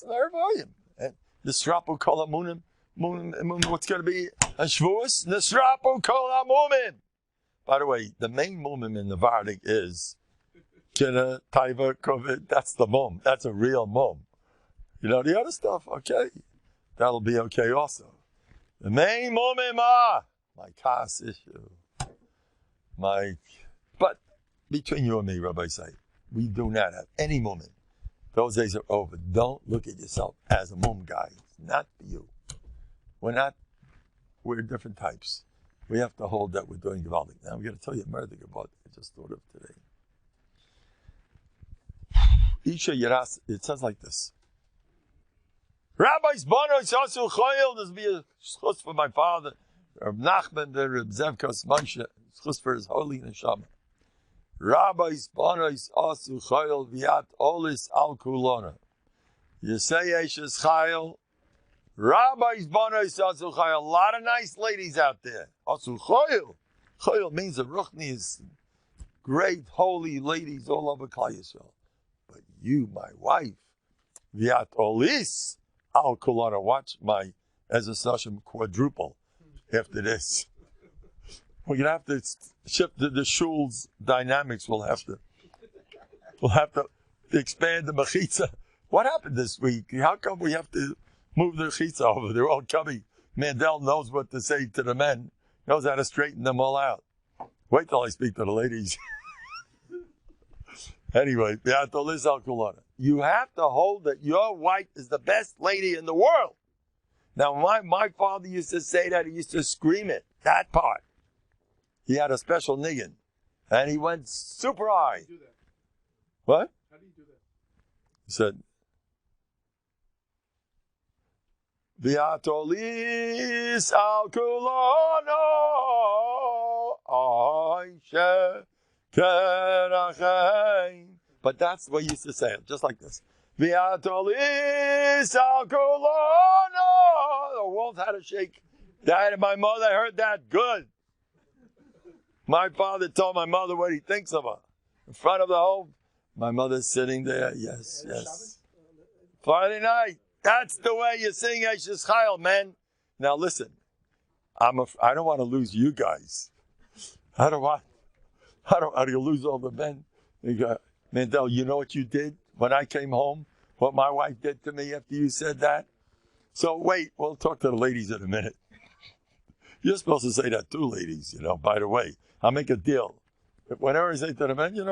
very volume. And Nisrapu kol amunim. What's going to be a shvuos? Nisrapu kol amumim. By the way, the main mumim in the Novahardok is Kina, Taiva, Kovid. That's the mum. That's a real mum. You know the other stuff, okay. That'll be okay also. The main mumim are my kas issue. But between you and me, Rabbi say, we do not have any mumim. Those days are over. Don't look at yourself as a mum guy. It's not for you. We're different types. We have to hold that we're doing Gvaldik. Now I'm going to tell you a murder about I just thought of today. Isha Yeras, it says like this. Rabbis Bonos Asu Choyel, this be a schus for my father, Reb Nachman, the Reb Zevkos Moshe, schus for his holy neshama. Rabbis Bonos Asu Choyel Viat Olis Al Kulona. You say Eshes Chayel. Rabbis Bonos Asu Choyel. A lot of nice ladies out there. Asu Choyel. Choyel means the Ruchni is great, holy ladies all over Klal Yisrael. But you, my wife, Viat Olis Al Kulona. Watch my Ezra Sashim quadruple after this. We're going to have to shift the shul's dynamics. We'll have to expand the mechitza. What happened this week? How come we have to move the mechitza over? They're all coming. Mendel knows what to say to the men. Knows how to straighten them all out. Wait till I speak to the ladies. Anyway, you have to hold that your wife is the best lady in the world. Now, my father used to say that. He used to scream it. That part. He had a special niggin. And he went super high. How do you do that? What? How do you do that? He said, Viatolis al kulono oishe kerachem. But that's the way he used to say it, just like this. Viatolis al kulono. The walls had to shake. Dad and my mother heard that good. My father told my mother what he thinks of her. In front of the home, my mother's sitting there. Yes, yes. Friday night. That's the way you sing Eshes Chayil, man. Now listen, I don't want to lose you guys. I don't want to lose all the men. Mendel, you know what you did when I came home? What my wife did to me after you said that? So wait, we'll talk to the ladies in a minute. You're supposed to say that too, ladies, by the way. I'll make a deal. Whenever I say to the men, you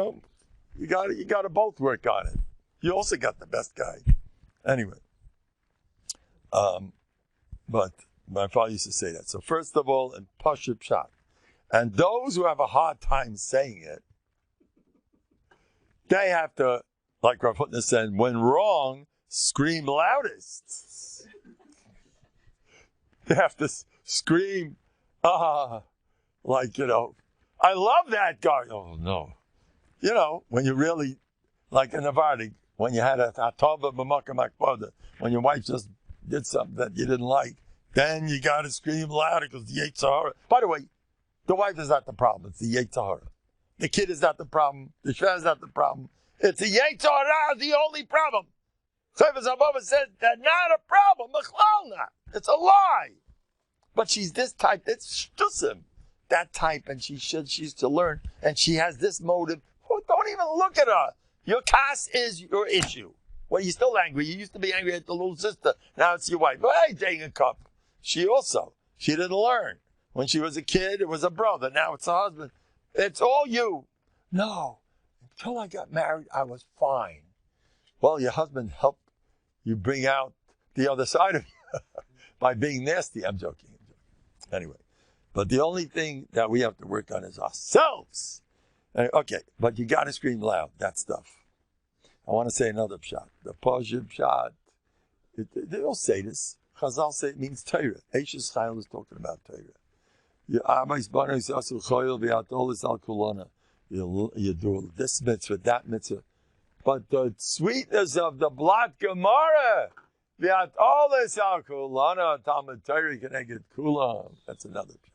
got to both work on it. You also got the best guy. Anyway. But my father used to say that. So first of all, in Pashut Pshat. And those who have a hard time saying it, they have to, like Rav Hutner said, when wrong, scream loudest. They have to scream, I love that guy. Oh, no. When you really, like in Novandig, when you had a Tov b'makam, when your wife just did something that you didn't like, then you got to scream louder because the Yetzirah. By the way, the wife is not the problem. It's the Yetzirah. The kid is not the problem. The Shah is not the problem. It's the Yetzirah, the only problem. Chayvaz Abba says that's not a problem. It's a lie. But she's this type. It's shtusim. That type, and she's to learn, and she has this motive. Oh, don't even look at her. Your kas is your issue. Well, you're still angry. You used to be angry at the little sister. Now it's your wife. Well, hey, taking a cup. She didn't learn. When she was a kid, it was a brother. Now it's a husband. It's all you. No. Until I got married, I was fine. Well, your husband helped you bring out the other side of you by being nasty. I'm joking. Anyway. But the only thing that we have to work on is ourselves. Okay, but you got to scream loud, that stuff. I want to say another pshat. The Pashut Pshat, they don't say this. Chazal say it means Torah. Eishes Chayil is talking about Torah. You do this mitzvah, that mitzvah. But the sweetness of the Blat Gemara, that's another pshat.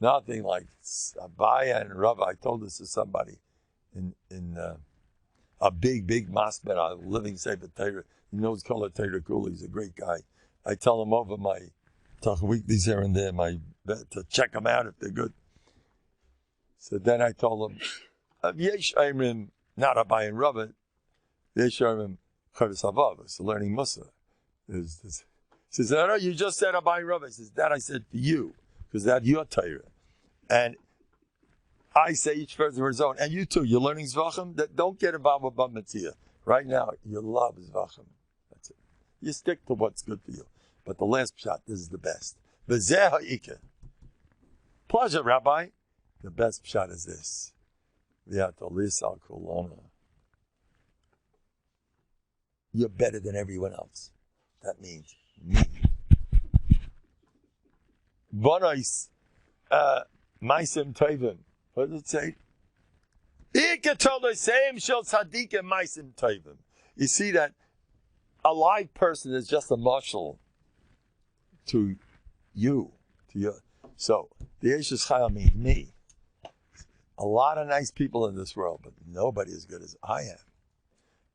Nothing like Abaya and Rabbi. I told this to somebody in a big mosque, but a living Sefer Torah. He knows Kol Torah Kula. He's a great guy. I tell him over my weeklies here and there, to check them out if they're good. So then I told him, Yesh Aimrim, not Abaya and Rabbi, Yesh Aimrim Chavis Havav. It's learning Musa. He says, no, you just said Abaya and Rabbi. He says, that I said for you, because that's your Torah. And I say each person for his own. And you too, you're learning Zvachim. Don't get involved with Bab Metzia. Right now, you love Zvachim. That's it. You stick to what's good for you. But the last shot, this is the best. V'zeh ha'ikeh. Pleasure, Rabbi. The best shot is this. V'yatolis al kulona. You're better than everyone else. That means me. Bonois. Maisim Tovim. What does it say? You see that a live person is just a marshal to you. So, the Eishes Chayil means me. A lot of nice people in this world, but nobody as good as I am.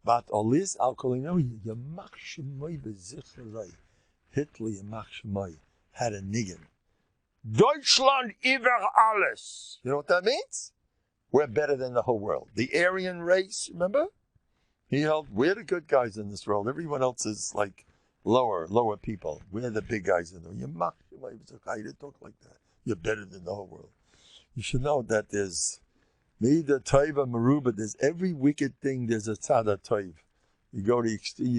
But Olis al Kolinoy, Yamach Shemoy Bezichelay, Hitler Yamach Shemoy, had a niggin. Deutschland über alles. You know what that means? We're better than the whole world. The Aryan race, remember? We're the good guys in this world. Everyone else is like lower people. We're the big guys in the world. You didn't talk like that. You're better than the whole world. You should know that there's Mida Toiva Maruba. There's every wicked thing. There's a Tzada Toiv. You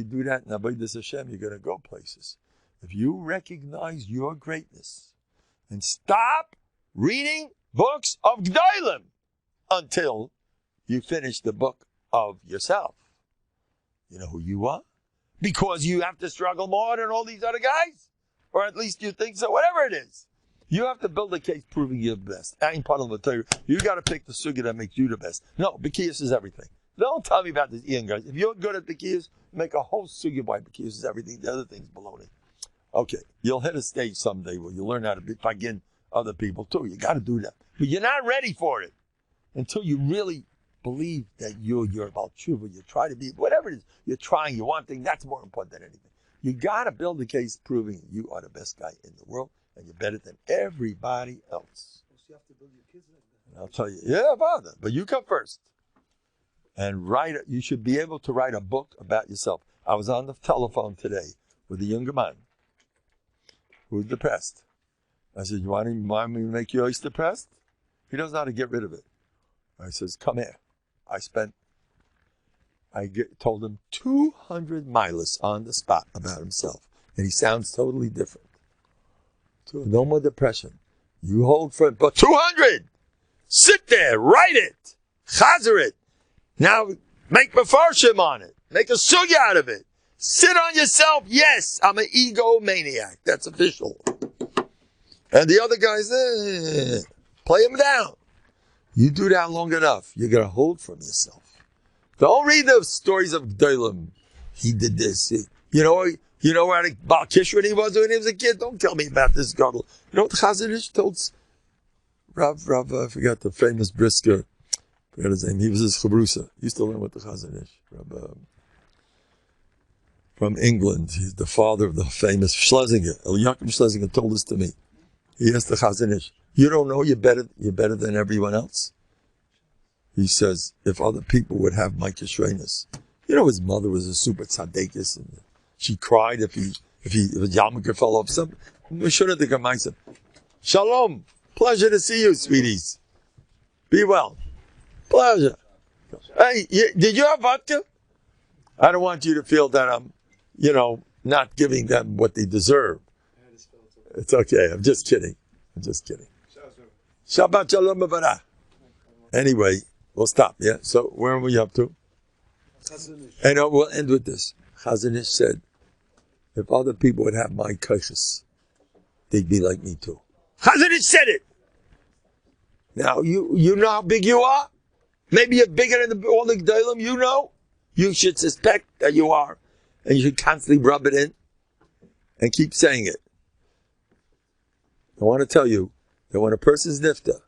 do that, and Avodas Hashem, you're going to go places. If you recognize your greatness, and stop reading books of G'daylim until you finish the book of yourself. You know who you are? Because you have to struggle more than all these other guys? Or at least you think so, whatever it is. You have to build a case proving you're the best. I ain't part of the Torah. You got to pick the sugya that makes you the best. No, Bekiyas is everything. Don't tell me about this Ian guys. If you're good at Bekiyas, make a whole sugya by Bekiyas is everything. The other thing's baloney. Okay, you'll hit a stage someday where you learn how to begin other people too. You got to do that. But you're not ready for it until you really believe that you're about tshuva. You try to be, whatever it is, you're trying, you want things, that's more important than anything. You got to build a case proving you are the best guy in the world and you're better than everybody else. So you have to build your kids like that. And I'll tell you, yeah, father, but you come first. And you should be able to write a book about yourself. I was on the telephone today with a younger man who's depressed. I said, you want me to make you always depressed? He doesn't know how to get rid of it. I says, come here. Told him 200 miles on the spot about himself. And he sounds totally different. No more depression. You hold for it, but 200! Sit there, write it, chazer it. Now make mefarshim on it. Make a sugya out of it. Sit on yourself. Yes, I'm an egomaniac. That's official. And the other guys, play him down. You do that long enough, you're going to hold from yourself. Don't read the stories of Gdolim. He did this. You know what a Baal Kishrin he was when he was a kid? Don't tell me about this gadol. You know what the Chazon Ish told Rav, I forgot the famous brisker. I forgot his name. He was his chabrusa. He used to learn with the Chazon Ish. From England. He's the father of the famous Schlesinger. Eliakim Schlesinger told this to me. He asked the Chazon Ish, you don't know you're better than everyone else? He says, if other people would have my kishrenis. You know, his mother was a super tzaddikus, and she cried if a yarmulke fell off. Shalom. Pleasure to see you, sweeties. Be well. Pleasure. Hey, did you have vodka? I don't want you to feel that I'm, not giving them what they deserve. It's okay. I'm just kidding. Shabbat shalom v'barach. Anyway, we'll stop. Yeah. So where are we up to? And we'll end with this. Chazon Ish said, if other people would have my koshes, they'd be like me too. Chazon Ish said it. Now you know how big you are. Maybe you're bigger than all the Gdolim. You know. You should suspect that you are, and you should constantly rub it in and keep saying it. I want to tell you that when a person's nifta,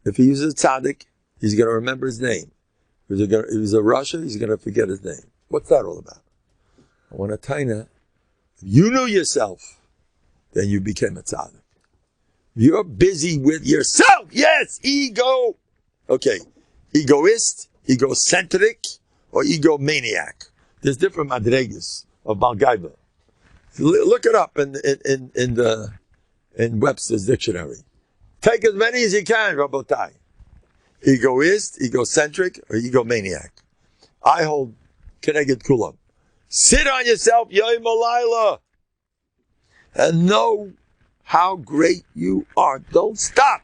if he uses a tzaddik, he's going to remember his name. If he's a Russia, he's going to forget his name. What's that all about? I want to tell you, if you knew yourself, then you became a tzaddik. You're busy with yourself. Yes, ego. Okay, egoist, egocentric, or egomaniac. There's different madregas of Balgaiba. Look it up in Webster's dictionary. Take as many as you can, Rabotai. Egoist, egocentric, or egomaniac. I hold Keneged Kulam. Sit on yourself, Yoim Alayla, and know how great you are. Don't stop.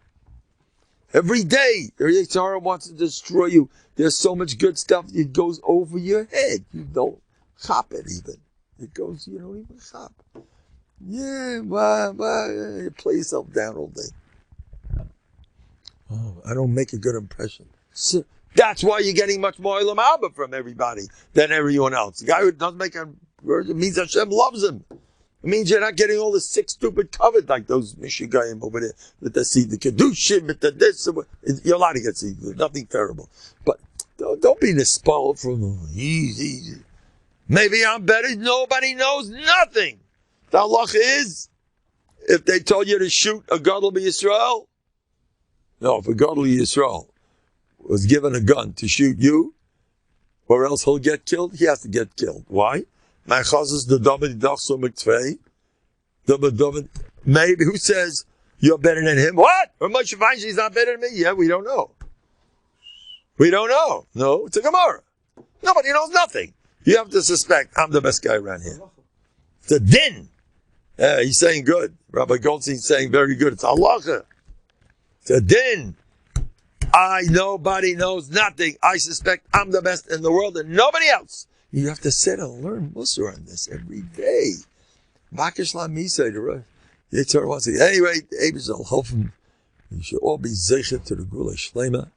Every day, your Yitzhara wants to destroy you. There's so much good stuff, it goes over your head. You don't chop it even. You don't even chop. Yeah, you play yourself down all day. Oh, I don't make a good impression. So, that's why you're getting much more Ilam Abba from everybody than everyone else. The guy who doesn't make a word, it means Hashem loves him. It means you're not getting all the sick, stupid covered like those Michigayim over there that they see the Kedushim, with the this. You're allowed to get see, nothing terrible. But don't be spoiled from easy. Maybe I'm better. Nobody knows nothing. The halacha is, if they told you to shoot a Gadol B'Yisrael, no, if a Gadol B'Yisrael was given a gun to shoot you, or else he'll get killed, he has to get killed. Why? Maybe who says you're better than him? What? Or Moshe Feinstein's not better than me? Yeah, we don't know. No, it's a Gemara. Nobody knows nothing. You have to suspect I'm the best guy around here. It's a din. He's saying good. Rabbi Goldstein's saying very good. It's halacha. It's a din. Nobody knows nothing. I suspect I'm the best in the world and nobody else. You have to sit and learn Musar on this every day. Anyway, Abel help him. You should all be zeichet to the Gula Shlema.